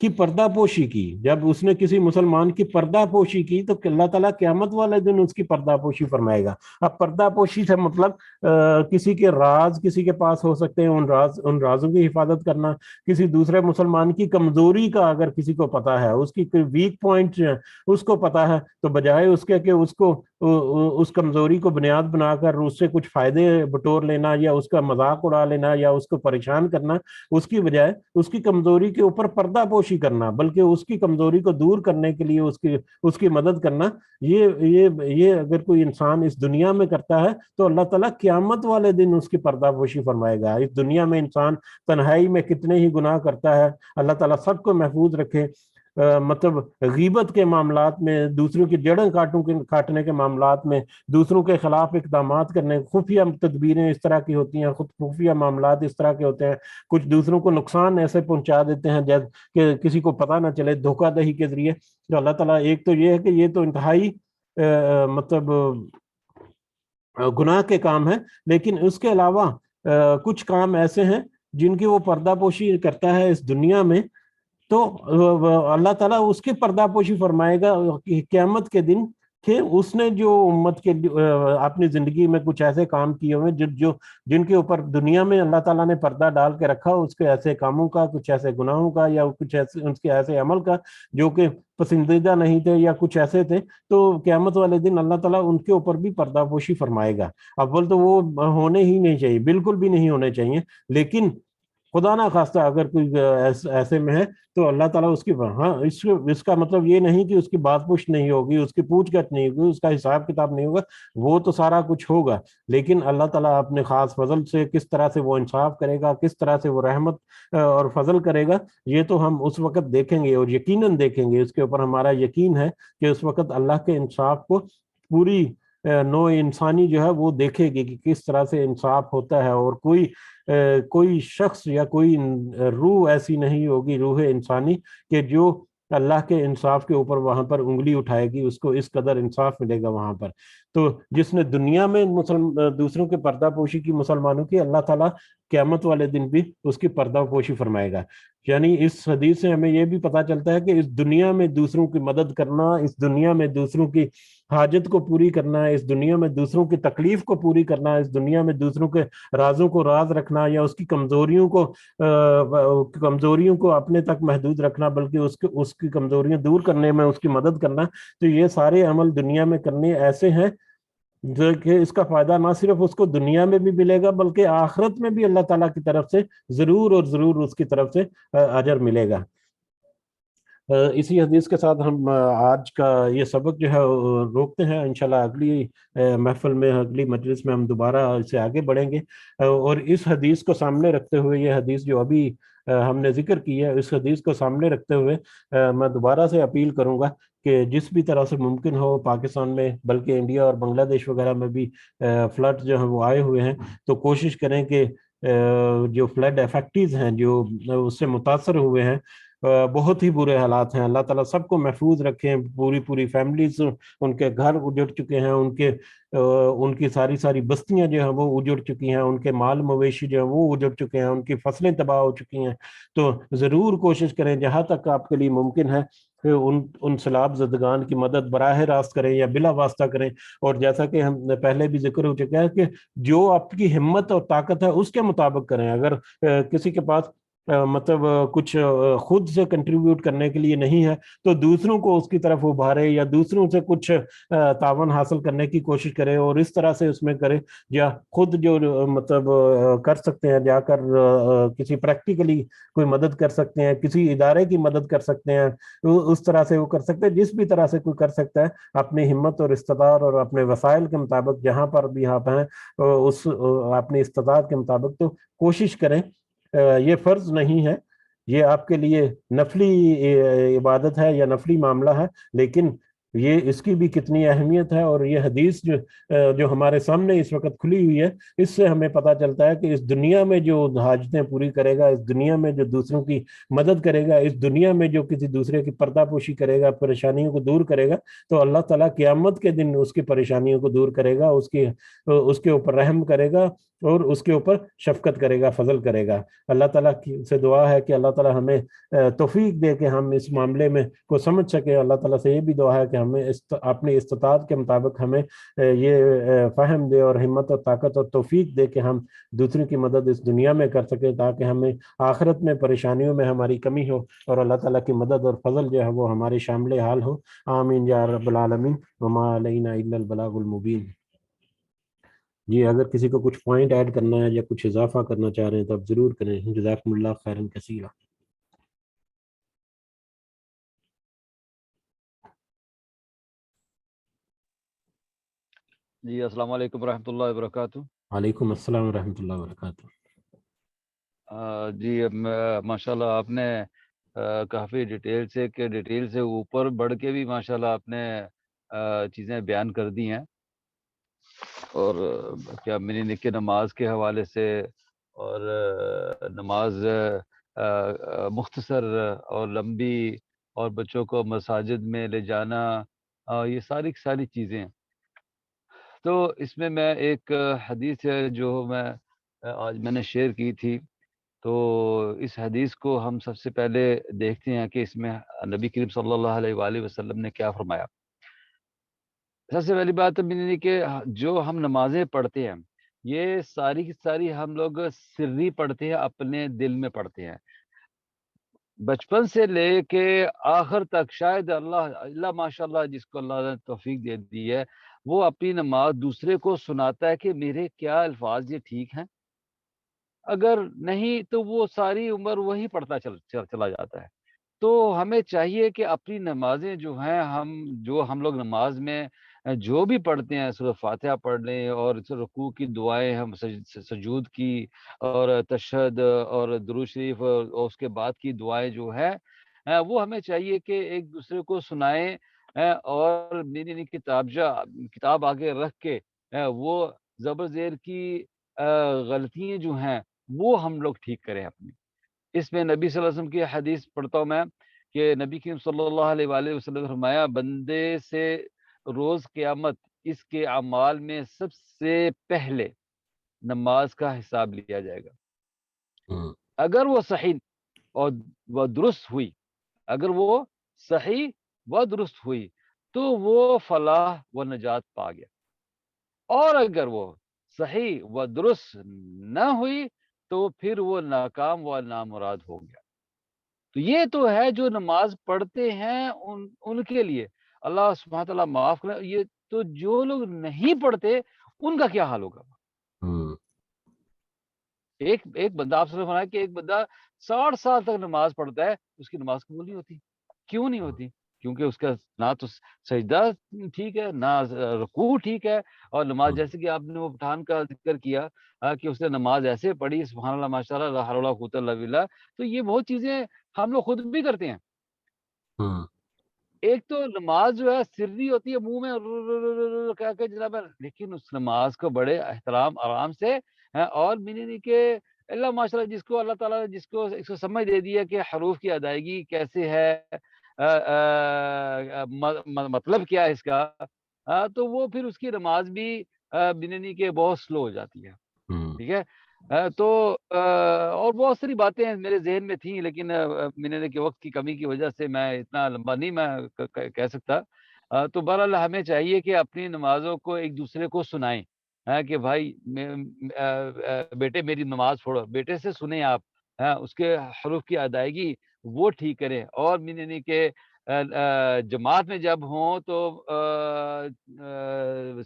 کی پردہ پوشی کی، جب اس نے کسی مسلمان کی پردہ پوشی کی تو اللہ تعالیٰ قیامت والے دن اس کی پردہ پوشی فرمائے گا۔ اب پردہ پوشی سے مطلب کسی کے راز کسی کے پاس ہو سکتے ہیں، ان رازوں کی حفاظت کرنا، کسی دوسرے مسلمان کی کمزوری کا اگر کسی کو پتا ہے، اس کی کوئی ویک پوائنٹ اس کو پتا ہے، تو بجائے اس کے کہ اس کو اس کمزوری کو بنیاد بنا کر اس سے کچھ فائدے بٹور لینا یا اس کا مذاق اڑا لینا یا اس کو پریشان کرنا، اس کی بجائے اس کی کمزوری کے اوپر پردہ پوشی کرنا، بلکہ اس کی کمزوری کو دور کرنے کے لیے اس کی مدد کرنا، یہ اگر کوئی انسان اس دنیا میں کرتا ہے تو اللہ تعالیٰ قیامت والے دن اس کی پردہ پوشی فرمائے گا۔ اس دنیا میں انسان تنہائی میں کتنے ہی گناہ کرتا ہے، اللہ تعالیٰ سب کو محفوظ رکھے۔ مطلب غیبت کے معاملات میں، دوسروں کی جڑیں کاٹنے کے معاملات میں، دوسروں کے خلاف اقدامات کرنے، خفیہ تدبیریں اس طرح کی ہوتی ہیں، خفیہ معاملات اس طرح کے ہوتے ہیں، کچھ دوسروں کو نقصان ایسے پہنچا دیتے ہیں جب کہ کسی کو پتہ نہ چلے، دھوکہ دہی کے ذریعے۔ تو اللہ تعالیٰ ایک تو یہ ہے کہ یہ تو انتہائی مطلب گناہ کے کام ہیں، لیکن اس کے علاوہ کچھ کام ایسے ہیں جن کی وہ پردہ پوشی کرتا ہے اس دنیا میں، تو اللہ تعالیٰ اس کی پردہ پوشی فرمائے گا قیامت کے دن کہ اس نے جو امت کے اپنی زندگی میں کچھ ایسے کام کیے ہوئے جن کے اوپر دنیا میں اللہ تعالیٰ نے پردہ ڈال کے رکھا، اس کے ایسے کاموں کا، کچھ ایسے گناہوں کا یا کچھ ایسے اس کے ایسے عمل کا جو کہ پسندیدہ نہیں تھے یا کچھ ایسے تھے، تو قیامت والے دن اللہ تعالیٰ ان کے اوپر بھی پردہ پوشی فرمائے گا۔ اول تو وہ ہونے ہی نہیں چاہیے، بالکل بھی نہیں ہونے چاہیے، لیکن خدا نہ خواستہ اگر کوئی ایسے میں ہے تو اللہ تعالیٰ اس کی اس کا مطلب یہ نہیں کہ اس کی بات پوچھ نہیں ہوگی، اس کی پوچھ گچھ نہیں ہوگی، اس کا حساب کتاب نہیں ہوگا، وہ تو سارا کچھ ہوگا، لیکن اللہ تعالیٰ اپنے خاص فضل سے کس طرح سے وہ انصاف کرے گا، کس طرح سے وہ رحمت اور فضل کرے گا، یہ تو ہم اس وقت دیکھیں گے، اور یقیناً دیکھیں گے، اس کے اوپر ہمارا یقین ہے کہ اس وقت اللہ کے انصاف کو پوری نوع انسانی جو ہے وہ دیکھے گی کہ کس طرح سے انصاف ہوتا ہے، اور کوئی شخص یا کوئی روح ایسی نہیں ہوگی، روح انسانی، کہ جو اللہ کے انصاف کے اوپر وہاں پر انگلی اٹھائے گی، اس کو اس قدر انصاف ملے گا وہاں پر۔ تو جس نے دنیا میں دوسروں کے پردہ پوشی کی مسلمانوں کی، اللہ تعالیٰ قیامت والے دن بھی اس کی پردہ پوشی فرمائے گا۔ یعنی اس حدیث سے ہمیں یہ بھی پتہ چلتا ہے کہ اس دنیا میں دوسروں کی مدد کرنا، اس دنیا میں دوسروں کی حاجت کو پوری کرنا، اس دنیا میں دوسروں کی تکلیف کو پوری کرنا، اس دنیا میں دوسروں کے رازوں کو راز رکھنا یا اس کی کمزوریوں کو اپنے تک محدود رکھنا، بلکہ اس کی کمزوریاں دور کرنے میں اس کی مدد کرنا، تو یہ سارے عمل دنیا میں کرنے ایسے ہیں جو کہ اس کا فائدہ نہ صرف اس کو دنیا میں بھی ملے گا بلکہ آخرت میں بھی اللہ تعالیٰ کی طرف سے ضرور اور ضرور اس کی طرف سے اجر ملے گا۔ اسی حدیث کے ساتھ ہم آج کا یہ سبق جو ہے روکتے ہیں، انشاءاللہ اگلی محفل میں، اگلی مجلس میں ہم دوبارہ اس سے آگے بڑھیں گے، اور اس حدیث کو سامنے رکھتے ہوئے، یہ حدیث جو ابھی ہم نے ذکر کی ہے، اس حدیث کو سامنے رکھتے ہوئے میں دوبارہ سے اپیل کروں گا کہ جس بھی طرح سے ممکن ہو پاکستان میں، بلکہ انڈیا اور بنگلہ دیش وغیرہ میں بھی فلڈ جو ہیں وہ آئے ہوئے ہیں، تو کوشش کریں کہ جو فلڈ افیکٹیز ہیں، جو اس سے متاثر ہوئے ہیں، بہت ہی برے حالات ہیں، اللہ تعالیٰ سب کو محفوظ رکھیں، پوری فیملیز، ان کے گھر اجڑ چکے ہیں، ان کی ساری بستیاں جو ہیں وہ اجڑ چکی ہیں، ان کے مال مویشی جو ہیں وہ اجڑ چکے ہیں، ان کی فصلیں تباہ ہو چکی ہیں، تو ضرور کوشش کریں جہاں تک آپ کے لیے ممکن ہے کہ ان سیلاب زدگان کی مدد براہ راست کریں یا بلا واسطہ کریں، اور جیسا کہ ہم پہلے بھی ذکر ہو چکا ہے کہ جو آپ کی ہمت اور طاقت ہے اس کے مطابق کریں۔ اگر کسی کے پاس مطلب کچھ خود سے کنٹریبیوٹ کرنے کے لیے نہیں ہے تو دوسروں کو اس کی طرف ابھارے یا دوسروں سے کچھ تعاون حاصل کرنے کی کوشش کرے، اور اس طرح سے اس میں کرے، یا خود جو مطلب کر سکتے ہیں جا کر کسی پریکٹیکلی کوئی مدد کر سکتے ہیں، کسی ادارے کی مدد کر سکتے ہیں، اس طرح سے وہ کر سکتے ہیں، جس بھی طرح سے کوئی کر سکتا ہے اپنی ہمت اور استطاعت اور اپنے وسائل کے مطابق، جہاں پر بھی آپ ہیں اس اپنی استطاعت کے مطابق تو کوشش کریں۔ یہ فرض نہیں ہے، یہ آپ کے لیے نفلی عبادت ہے یا نفلی معاملہ ہے، لیکن یہ اس کی بھی کتنی اہمیت ہے، اور یہ حدیث جو ہمارے سامنے اس وقت کھلی ہوئی ہے، اس سے ہمیں پتہ چلتا ہے کہ اس دنیا میں جو حاجتیں پوری کرے گا، اس دنیا میں جو دوسروں کی مدد کرے گا، اس دنیا میں جو کسی دوسرے کی پردہ پوشی کرے گا، پریشانیوں کو دور کرے گا، تو اللہ تعالیٰ قیامت کے دن اس کی پریشانیوں کو دور کرے گا، اس کے اوپر رحم کرے گا، اور اس کے اوپر شفقت کرے گا، فضل کرے گا۔ اللہ تعالیٰ سے دعا ہے کہ اللہ تعالیٰ ہمیں توفیق دے کہ ہم اس معاملے میں کو سمجھ سکیں۔ اللہ تعالیٰ سے یہ بھی دعا ہے کہ ہمیں اپنی استطاعت کے مطابق ہمیں یہ فہم دے، اور ہمت اور طاقت اور توفیق دے کہ ہم دوسروں کی مدد اس دنیا میں کر سکیں، تاکہ ہمیں آخرت میں پریشانیوں میں ہماری کمی ہو، اور اللہ تعالیٰ کی مدد اور فضل جو ہے وہ ہمارے شامل حال ہو۔ آمین یا رب العالمین، وما علینا الا البلاغ المبین۔ جی اگر کسی کو کچھ پوائنٹ ایڈ کرنا ہے یا کچھ اضافہ کرنا چاہ رہے ہیں تو آپ ضرور کریں۔ جزاکم اللہ خیرا کثیرا۔ جی السلام علیکم ورحمۃ اللہ وبرکاتہ۔ وعلیکم السلام ورحمۃ اللہ وبرکاتہ۔ جی ماشاء اللہ آپ نے کافی ڈیٹیل سے اوپر بڑھ کے بھی ماشاء اللہ آپ نے چیزیں بیان کر دی ہیں، اور کیا منی کے نماز کے حوالے سے، اور نماز مختصر اور لمبی، اور بچوں کو مساجد میں لے جانا، یہ ساری چیزیں۔ تو اس میں ایک حدیث ہے جو آج میں نے شیئر کی تھی، تو اس حدیث کو ہم سب سے پہلے دیکھتے ہیں کہ اس میں نبی کریم صلی اللہ علیہ وآلہ وسلم نے کیا فرمایا۔ سب سے پہلی بات ہے کہ جو ہم نمازیں پڑھتے ہیں، یہ ساری کی ساری ہم لوگ سری پڑھتے ہیں، اپنے دل میں پڑھتے ہیں، بچپن سے لے کے آخر تک۔ شاید اللہ ماشاء اللہ جس کو اللہ نے توفیق دے دی ہے، وہ اپنی نماز دوسرے کو سناتا ہے کہ میرے کیا الفاظ یہ ٹھیک ہیں، اگر نہیں تو وہ ساری عمر وہی پڑھتا چلا جاتا ہے۔ تو ہمیں چاہیے کہ اپنی نمازیں جو ہیں، ہم لوگ نماز میں جو بھی پڑھتے ہیں، سورۃ فاتحہ پڑھ لیں، اور رکوع کی دعائیں، ہم سجود کی، اور تشہد اور درود شریف، اور اس کے بعد کی دعائیں جو ہے، وہ ہمیں چاہیے کہ ایک دوسرے کو سنائیں، اور نئی کتاب آگے رکھ کے وہ زبر زیر کی غلطیاں جو ہیں وہ ہم لوگ ٹھیک کریں اپنی۔ اس میں نبی صلی اللہ علیہ وسلم کی حدیث پڑھتا ہوں میں، کہ نبی کریم صلی اللہ علیہ وآلہ وسلم نے فرمایا، بندے سے روز قیامت اس کے اعمال میں سب سے پہلے نماز کا حساب لیا جائے گا۔ اگر وہ صحیح اور وہ درست ہوئی، اگر وہ صحیح و درست ہوئی تو وہ فلاح و نجات پا گیا، اور اگر وہ صحیح و درست نہ ہوئی تو پھر وہ ناکام و نامراد ہو گیا۔ تو یہ تو ہے جو نماز پڑھتے ہیں ان کے لیے، اللہ سبحانہ تعالیٰ معاف کرے۔ یہ تو جو لوگ نہیں پڑھتے ان کا کیا حال ہوگا؟ ایک بندہ، آپ سے فرمایا کہ ایک بندہ 60 سال تک نماز پڑھتا ہے، اس کی نماز قبول نہیں ہوتی۔ کیوں نہیں ہوتی؟ کیونکہ اس کا نہ تو سجدہ ٹھیک ہے، نہ رکوع ٹھیک ہے، اور نماز جیسے کہ آپ نے وہ پٹھان کا ذکر کیا کہ اس نے نماز ایسے پڑھی، سبحان اللہ ماشاء اللہ لا حول ولا قوت الا باللہ۔ تو یہ بہت چیزیں ہم لوگ خود بھی کرتے ہیں۔ ایک تو نماز جو ہے سری ہوتی ہے، منہ میں کہہ کے جناب، لیکن اس نماز کو بڑے احترام آرام سے، اور نہیں کہ اللہ ماشاء اللہ جس کو اللہ تعالیٰ نے اس کو سمجھ دے دی ہے کہ حروف کی ادائیگی کیسے ہے، مطلب کیا ہے اس کا، تو وہ پھر اس کی نماز بھی بننی کے بہت سلو ہو جاتی ہے۔ ٹھیک ہے، تو اور بہت ساری باتیں میرے ذہن میں تھیں، لیکن میرے کے وقت کی کمی کی وجہ سے میں اتنا لمبا نہیں میں کہہ سکتا۔ تو بہرحال ہمیں چاہیے کہ اپنی نمازوں کو ایک دوسرے کو سنائیں، کہ بھائی بیٹے میری نماز پڑھو، بیٹے سے سنیں آپ، اس کے حروف کی ادائیگی وہ ٹھیک کریں، اور نہیں کہ جماعت میں جب ہوں تو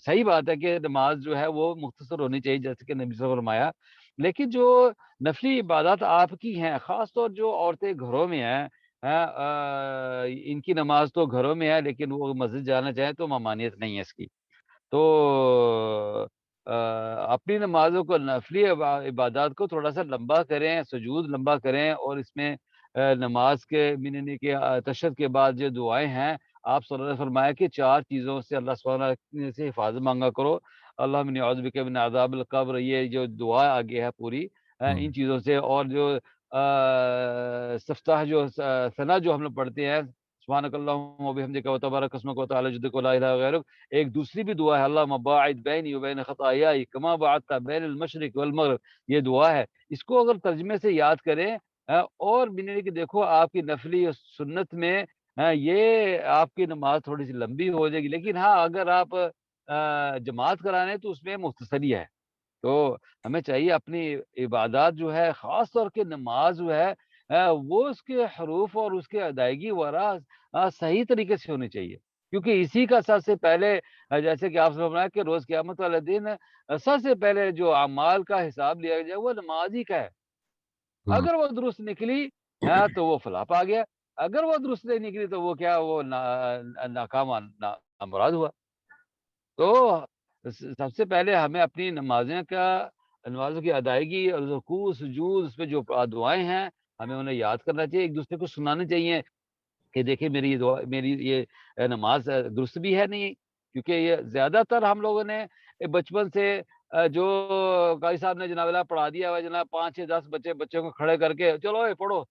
صحیح بات ہے کہ نماز جو ہے وہ مختصر ہونی چاہیے، جیسے کہ نبی صلی اللہ علیہ وسلم فرمایا، لیکن جو نفلی عبادات آپ کی ہیں، خاص طور جو عورتیں گھروں میں ہیں، ان کی نماز تو گھروں میں ہے، لیکن وہ مسجد جانا چاہیں تو ممانعت نہیں ہے اس کی۔ تو اپنی نمازوں کو، نفلی عبادات کو تھوڑا سا لمبا کریں، سجود لمبا کریں، اور اس میں نماز کے تشہد کے بعد جو دعائیں ہیں آپ صلی اللہ علیہ وسلم نے فرمایا کہ 4 چیزوں سے اللہ سبحانہ سے حفاظت مانگا کرو. اللہم انی اعوذ بک من عذاب القبر، یہ جو دعا آگے ہے پوری ان چیزوں سے. اور جو استفتاح جو ثنا جو ہم لوگ پڑھتے ہیں، سبحانک اللہم و بحمدک و تبارک اسمک و تعالی جدک و لا الہ غیرک. ایک دوسری بھی دعا ہے، اللہم باعد بینی و بین خطایائی کما بعدت بین المشرق والمغرب، یہ دعا ہے. اس کو اگر ترجمے سے یاد کریں اور بننے کہ دیکھو آپ کی نفلی سنت میں یہ آپ کی نماز تھوڑی سی لمبی ہو جائے گی، لیکن ہاں اگر آپ جماعت کرانے تو اس میں مختصری ہے. تو ہمیں چاہیے اپنی عبادات جو ہے، خاص طور کے نماز جو ہے وہ اس کے حروف اور اس کے ادائیگی وغیرہ صحیح طریقے سے ہونی چاہیے، کیونکہ اسی کا سب سے پہلے جیسے کہ آپ سے فرمایا کہ روز قیامت والے دن سب سے پہلے جو اعمال کا حساب لیا جائے وہ نماز ہی کا ہے. اگر وہ درست نکلی تو وہ فلاح پا گیا، اگر وہ درست نہیں نکلی تو وہ کیا، وہ ناکام نامراد ہوا. تو سب سے پہلے ہمیں اپنی نمازوں کی ادائیگی اور رکوع سجود، اس پہ جو دعائیں ہیں ہمیں انہیں یاد کرنا چاہیے، ایک دوسرے کو سنانے چاہیے کہ دیکھیں میری یہ دعا، میری یہ نماز درست بھی ہے نہیں. کیونکہ یہ زیادہ تر ہم لوگوں نے بچپن سے جو قاری صاحب نے جناب اللہ پڑھا دیا ہوا، جناب 5 6 10 بچوں کو کھڑے کر کے چلو اے پڑھو،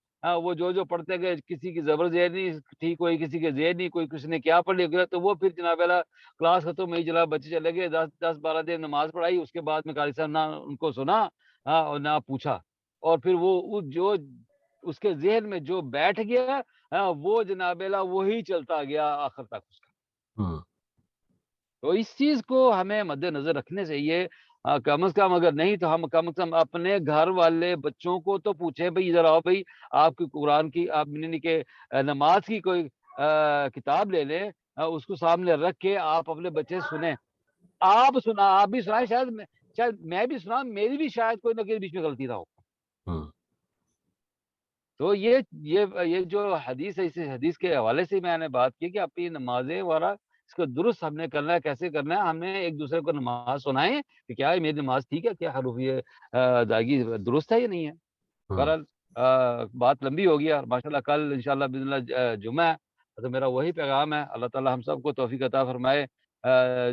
وہ جو پڑھتے گئے، کسی کی زبر زیر نہیں ٹھیک ہوئی، کسی کے زیر نہیں، کوئی کسی نے کیا پڑھ لیا، تو وہ پھر جناب اللہ کلاس ختم ہوئی، جناب بچے چلے گئے، 10 12 دن نماز پڑھائی، اس کے بعد میں قاری صاحب نہ ان کو سنا اور نہ پوچھا. اور پھر وہ جو اس کے ذہن میں جو بیٹھ گیا وہ جناب اللہ وہی چلتا گیا آخر تک اس کا. تو اس چیز کو ہمیں مد نظر رکھنے چاہیے. کم از کم اگر نہیں تو ہم کم از کم اپنے گھر والے بچوں کو تو پوچھیں، بھائی ادھر آؤ، بھائی آپ کی قرآن کی آپ کہ نماز کی کوئی کتاب لے لیں، اس کو سامنے رکھ کے آپ اپنے بچے سنیں. آپ بھی سنائیں، شاید میں بھی سنا، میری بھی شاید کوئی نہ کوئی بیچ میں غلطی نہ ہو. تو یہ جو حدیث ہے، اس حدیث کے حوالے سے میں نے بات کی کہ اپنی نمازیں وغیرہ اس کو درست ہم نے کرنا ہے. کیسے کرنا ہے؟ ہمیں ایک دوسرے کو نماز سنائیں کہ کیا ہے میری نماز ٹھیک ہے، کیا حروف یہ ادائیگی درست ہے یا نہیں ہے. بہرحال بات لمبی ہو گئی، اور ماشاءاللہ کل انشاءاللہ باذن اللہ جمعہ ہے، تو میرا وہی پیغام ہے، اللہ تعالی ہم سب کو توفیق عطا فرمائے.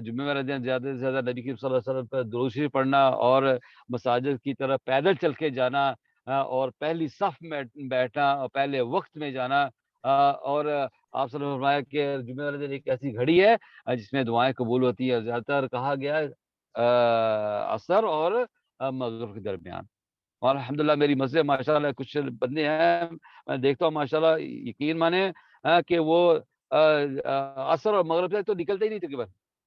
جمعے والے دن زیادہ سے زیادہ نبی کریم صلی اللہ علیہ وسلم پر درود شریف پڑھنا، اور مساجد کی طرف پیدل چل کے جانا، اور پہلی صف میں بیٹھنا، اور پہلے وقت میں جانا. اور آپ صلی اللہ علیہ وسلم نے فرمایا کہ جمعہ والے دن ایک ایسی گھڑی ہے جس میں دعائیں قبول ہوتی ہے. زیادہ تر کہا گیا ہے عصر اور مغرب کے درمیان. اور الحمدللہ میری مسجد ماشاءاللہ کچھ بندے ہیں، میں دیکھتا ہوں ماشاءاللہ، یقین مانے کہ وہ عصر اور مغرب سے تو نکلتے ہی نہیں تقریباً.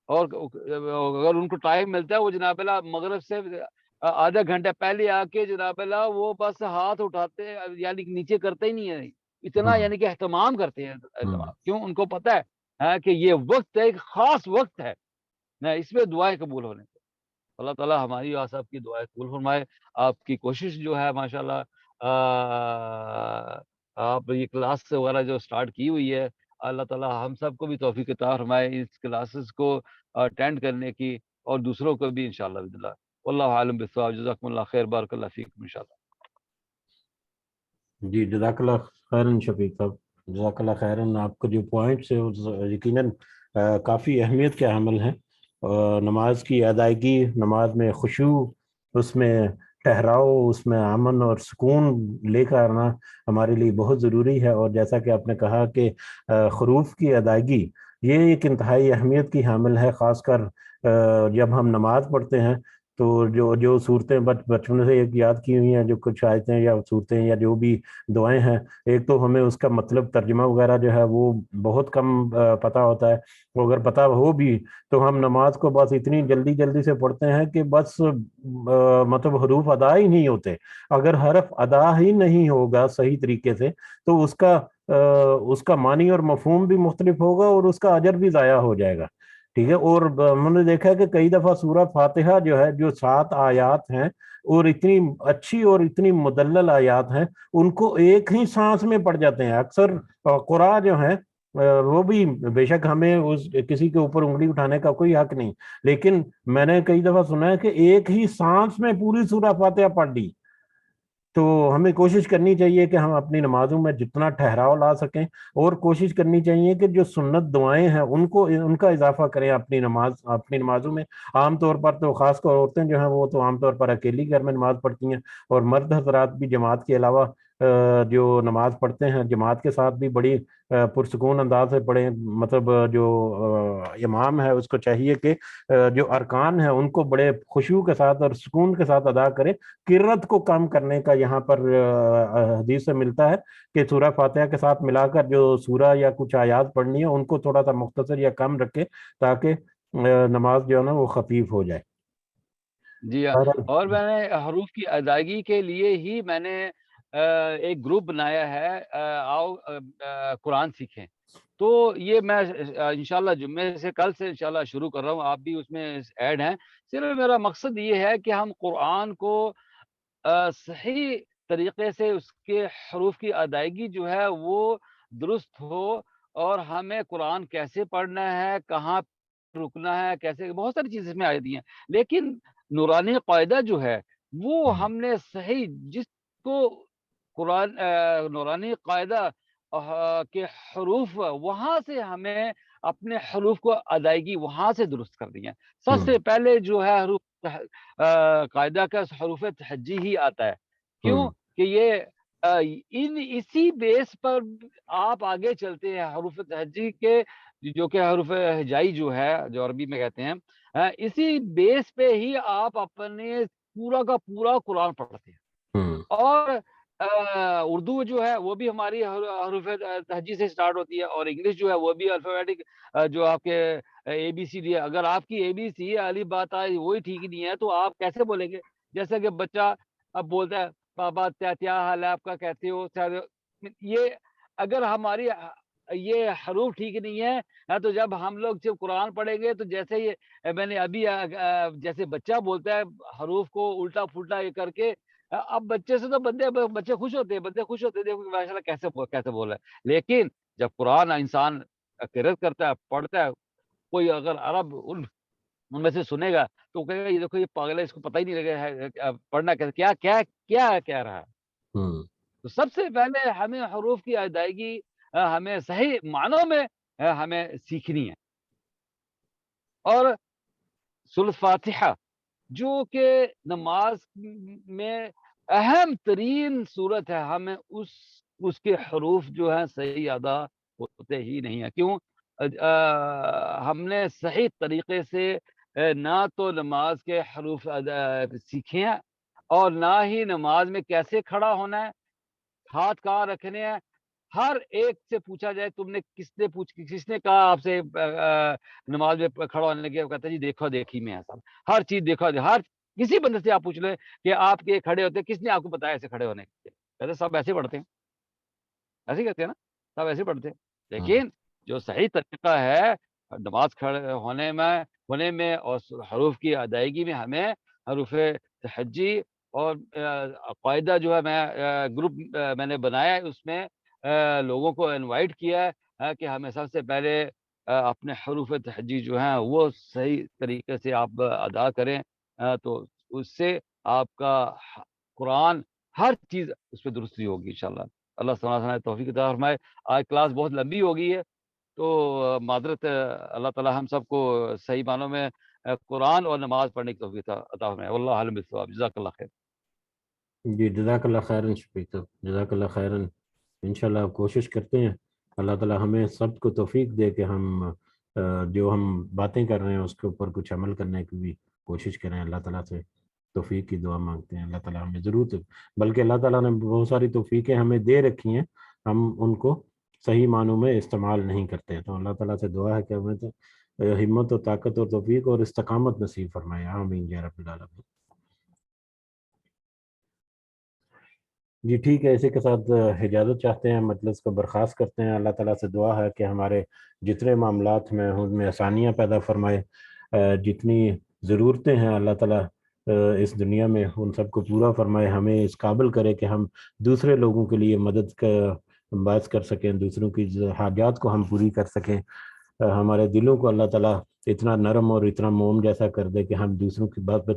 اور اگر ان کو ٹائم ملتا ہے وہ جناب اللہ مغرب سے آدھا گھنٹہ پہلے آ کے جناب اللہ وہ بس ہاتھ اٹھاتے ہیں، یعنی نیچے کرتے ہی نہیں ہے اتنا، یعنی کہ اہتمام کرتے ہیں. کیوں؟ ان کو پتہ ہے کہ یہ وقت ایک خاص وقت ہے، اس میں دعائیں قبول ہونے. اللہ تعالی ہماری اور سب کی دعائیں قبول فرمائے. آپ کی کوشش جو ہے ماشاءاللہ آپ یہ کلاس وغیرہ جو سٹارٹ کی ہوئی ہے، اللہ تعالی ہم سب کو بھی توفیق عطا فرمائے اس کلاسز کو اٹینڈ کرنے کی، اور دوسروں کو بھی انشاءاللہ باذن اللہ. واللہ عالم بالصواب. جزاکم اللہ خیر، بارک اللہ فیکم انشاءاللہ. جی جزاک اللہ خیرن شفیق صاحب، جزاک اللہ خیرن. آپ کو جو پوائنٹس ہیں یقیناً کافی اہمیت کے حامل ہیں. نماز کی ادائیگی، نماز میں خشوع، اس میں ٹھہراؤ، اس میں امن اور سکون لے کر آنا ہمارے لیے بہت ضروری ہے. اور جیسا کہ آپ نے کہا کہ حروف کی ادائیگی یہ ایک انتہائی اہمیت کی حامل ہے، خاص کر جب ہم نماز پڑھتے ہیں تو جو صورتیں بچپن سے ایک یاد کی ہوئی ہیں، جو کچھ آیتیں یا صورتیں یا جو بھی دعائیں ہیں، ایک تو ہمیں اس کا مطلب ترجمہ وغیرہ جو ہے وہ بہت کم پتہ ہوتا ہے. وہ اگر پتہ ہو بھی تو ہم نماز کو بس اتنی جلدی سے پڑھتے ہیں کہ بس مطلب حروف ادا ہی نہیں ہوتے. اگر حرف ادا ہی نہیں ہوگا صحیح طریقے سے تو اس کا معنی اور مفہوم بھی مختلف ہوگا اور اس کا اجر بھی ضائع ہو جائے گا. ٹھیک ہے. اور ہم نے دیکھا کہ کئی دفعہ سورہ فاتحہ جو ہے، جو 7 آیات ہیں اور اتنی اچھی اور اتنی مدلل آیات ہیں، ان کو ایک ہی سانس میں پڑھ جاتے ہیں. اکثر قراء جو ہیں وہ بھی بے شک ہمیں کسی کے اوپر انگلی اٹھانے کا کوئی حق نہیں، لیکن میں نے کئی دفعہ سنا ہے کہ ایک ہی سانس میں پوری سورہ فاتحہ پڑھ لی. تو ہمیں کوشش کرنی چاہیے کہ ہم اپنی نمازوں میں جتنا ٹھہراؤ لا سکیں، اور کوشش کرنی چاہیے کہ جو سنت دعائیں ہیں ان کا اضافہ کریں اپنی نمازوں میں۔ عام طور پر تو خاص کر عورتیں جو ہیں وہ تو عام طور پر اکیلی گھر میں نماز پڑھتی ہیں، اور مرد حضرات بھی جماعت کے علاوہ جو نماز پڑھتے ہیں جماعت کے ساتھ بھی بڑی پرسکون انداز سے پڑھیں۔ مطلب جو امام ہے اس کو چاہیے کہ جو ارکان ہیں ان کو بڑے خشوع کے ساتھ اور سکون کے ساتھ ادا کرے۔ قرت کو کم کرنے کا یہاں پر حدیث سے ملتا ہے کہ سورہ فاتحہ کے ساتھ ملا کر جو سورہ یا کچھ آیات پڑھنی ہے ان کو تھوڑا سا مختصر یا کم رکھے، تاکہ نماز جو ہے نا وہ خفیف ہو جائے۔ جی ہاں، بہرحال، اور میں نے حروف کی ادائیگی کے لیے ہی میں نے ایک گروپ بنایا ہے، آؤ قرآن سیکھیں۔ تو یہ میں انشاءاللہ جمعے سے کل سے انشاءاللہ شروع کر رہا ہوں، آپ بھی اس میں ایڈ ہیں۔ صرف میرا مقصد یہ ہے کہ ہم قرآن کو صحیح طریقے سے اس کے حروف کی ادائیگی جو ہے وہ درست ہو، اور ہمیں قرآن کیسے پڑھنا ہے، کہاں رکنا ہے، کیسے، بہت ساری چیزیں اس میں آئی دی ہیں، لیکن نورانی قاعدہ جو ہے وہ ہم نے صحیح جس کو قرآن نورانی قاعدہ کے حروف وہاں سے ہمیں اپنے حروف کو ادائیگی وہاں سے درست کر دی ہیں۔ سب سے پہلے جو ہے حروف قاعدہ کا حروف تہجی ہی آتا ہے، کیوں کہ یہ اسی بیس پر آپ آگے چلتے ہیں حروف تہجی کے، جو کہ حروف ہجائی جو ہے، جو عربی میں کہتے ہیں، اسی بیس پہ ہی آپ اپنے پورا کا پورا قرآن پڑھتے ہیں۔ اور اردو جو ہے وہ بھی ہماری حروف تہجی سے سٹارٹ ہوتی ہے، اور انگلش جو ہے وہ بھی الفابیٹک، جو آپ کے اے بی سی ڈی ہے۔ اگر آپ کی اے بی سی الف با تا وہی ٹھیک نہیں ہے تو آپ کیسے بولیں گے؟ جیسا کہ بچہ اب بولتا ہے بابا کیا حال ہے آپ کا، کہتے ہو یہ اگر ہماری یہ حروف ٹھیک نہیں ہے، تو جب ہم لوگ جب قرآن پڑھیں گے تو جیسے یہ میں نے ابھی جیسے بچہ بولتا ہے حروف کو الٹا پھلٹا یہ کر کے، اب بچے سے تو بچے خوش ہوتے ہیں، بندے خوش ہوتے ہیں، دیکھو کہ ماشاء اللہ کیسے بول رہا ہے۔ لیکن جب قرآن انسان قرأت کرتا ہے، پڑھتا ہے، کوئی اگر عرب ان میں سے سنے گا تو وہ کہے گا یہ دیکھو یہ پاگل ہے، اس کو پتہ ہی نہیں لگا ہے پڑھنا کیسے، کیا کیا کیا کہہ رہا ہے۔ تو سب سے پہلے ہمیں حروف کی ادائیگی ہمیں صحیح معنوں میں ہمیں سیکھنی ہے۔ اور سورۃ فاتحہ جو کہ نماز میں اہم ترین صورت ہے، ہمیں اس کے حروف جو ہیں صحیح ادا ہوتے ہی نہیں ہیں۔ کیوں؟ ہم نے صحیح طریقے سے نہ تو نماز کے حروف سیکھے ہیں، اور نہ ہی نماز میں کیسے کھڑا ہونا ہے، ہاتھ کہاں رکھنے ہیں۔ ہر ایک سے پوچھا جائے تم نے کس نے کہا آپ سے نماز میں کھڑا ہونے کے، کہتا ہے جی دیکھا دیکھی میں ہے صاحب، ہر چیز دیکھا ہر کسی بندے سے آپ پوچھ لیں کہ آپ کے کھڑے ہوتے ہیں، کس نے آپ کو بتایا ایسے کھڑے ہونے کے؟ کہتے سب ایسے پڑھتے ہیں، ایسے کہتے ہیں نا، سب ایسے پڑھتے ہیں۔ لیکن جو صحیح طریقہ ہے نماز کھڑے ہونے میں اور حروف کی ادائیگی میں، ہمیں حروف تہجی اور قاعدہ جو ہے میں گروپ میں نے بنایا ہے، اس میں لوگوں کو انوائٹ کیا ہے کہ ہمیں سب سے پہلے اپنے حروف تہجی جو ہیں وہ صحیح طریقے سے آپ ادا کریں، تو اس سے آپ کا قرآن ہر چیز اس پہ درستی ہوگی انشاءاللہ۔ اللہ تعالیٰ توفیق عطا فرمائے۔ آج کلاس بہت لمبی ہو گئی ہے، تو معذرت، اللہ تعالیٰ ہم سب کو صحیح معنوں میں قرآن اور نماز پڑھنے کی توفیق عطا فرمائے۔ واللہ عالم بالصواب۔ جزاک اللہ خیر۔ جی جزاک اللہ خیرن شفیق صاحب، جزاک اللہ خیرن۔ انشاءاللہ کوشش کرتے ہیں اللہ تعالیٰ ہمیں سب کو توفیق دے کہ ہم جو ہم باتیں کر رہے ہیں اس کے اوپر کچھ عمل کرنے کی بھی کوشش کریں۔ اللہ تعالیٰ سے توفیق کی دعا مانگتے ہیں، اللہ تعالیٰ ہمیں ضرور بلکہ اللہ تعالیٰ نے بہت ساری توفیقیں ہمیں دے رکھی ہیں، ہم ان کو صحیح معنوں میں استعمال نہیں کرتے۔ تو اللہ تعالیٰ سے دعا ہے کہ ہمیں تو ہمت و طاقت اور توفیق اور استقامت نصیب فرمائے، آمین یا رب العالمین۔ جی ٹھیک ہے، اسی کے ساتھ اجازت چاہتے ہیں، مجلس کو برخاست کرتے ہیں۔ اللہ تعالیٰ سے دعا ہے کہ ہمارے جتنے معاملات میں ان میں آسانیاں پیدا فرمائے، جتنی ضرورتیں ہیں اللہ تعالیٰ اس دنیا میں ان سب کو پورا فرمائے، ہمیں اس قابل کرے کہ ہم دوسرے لوگوں کے لیے مدد کا باعث کر سکیں، دوسروں کی حاجات کو ہم پوری کر سکیں۔ ہمارے دلوں کو اللہ تعالیٰ اتنا نرم اور اتنا موم جیسا کر دے کہ ہم دوسروں کی بات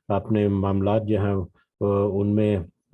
اپنے معاملات جو ہیں ان میں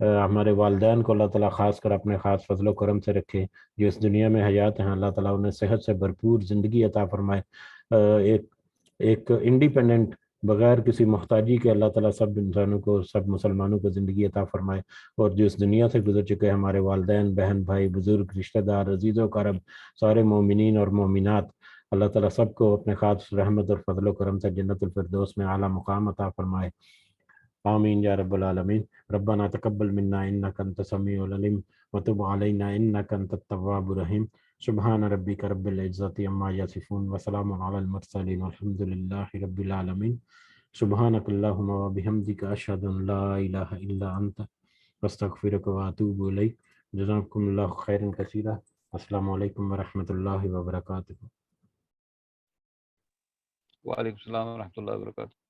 ہمارے والدین کو اللہ تعالیٰ خاص کر اپنے خاص فضل و کرم سے رکھے، جو اس دنیا میں حیات ہیں اللہ تعالیٰ انہیں صحت سے بھرپور زندگی عطا فرمائے، ایک ایک انڈیپینڈنٹ بغیر کسی محتاجی کے اللہ تعالیٰ سب انسانوں کو، سب مسلمانوں کو زندگی عطا فرمائے، اور جو اس دنیا سے گزر چکے ہمارے والدین، بہن بھائی، بزرگ، رشتہ دار، عزیز و کرب، سارے مومنین اور مومنات، اللہ تعالیٰ سب کو اپنے خاص رحمت اور فضل و کرم سے جنت الفردوس میں اعلیٰ مقام عطا فرمائے، آمین یا رب العالمین۔ ربنا تقبل منا انک انت السمیع العلیم وتب علینا انک انت التواب الرحیم۔ سبحان ربک رب العزۃ عما یصفون وسلام علی المرسلین والحمد للہ رب العالمین۔ سبحانک اللہم وبحمدک اشہد ان لا الہ الا انت استغفرک واتوب الیک۔ جزاکم اللہ خیرا کثیرا۔ السلام علیکم ورحمۃ اللہ وبرکاتہ۔ وعلیکم السلام ورحمۃ اللہ وبرکاتہ۔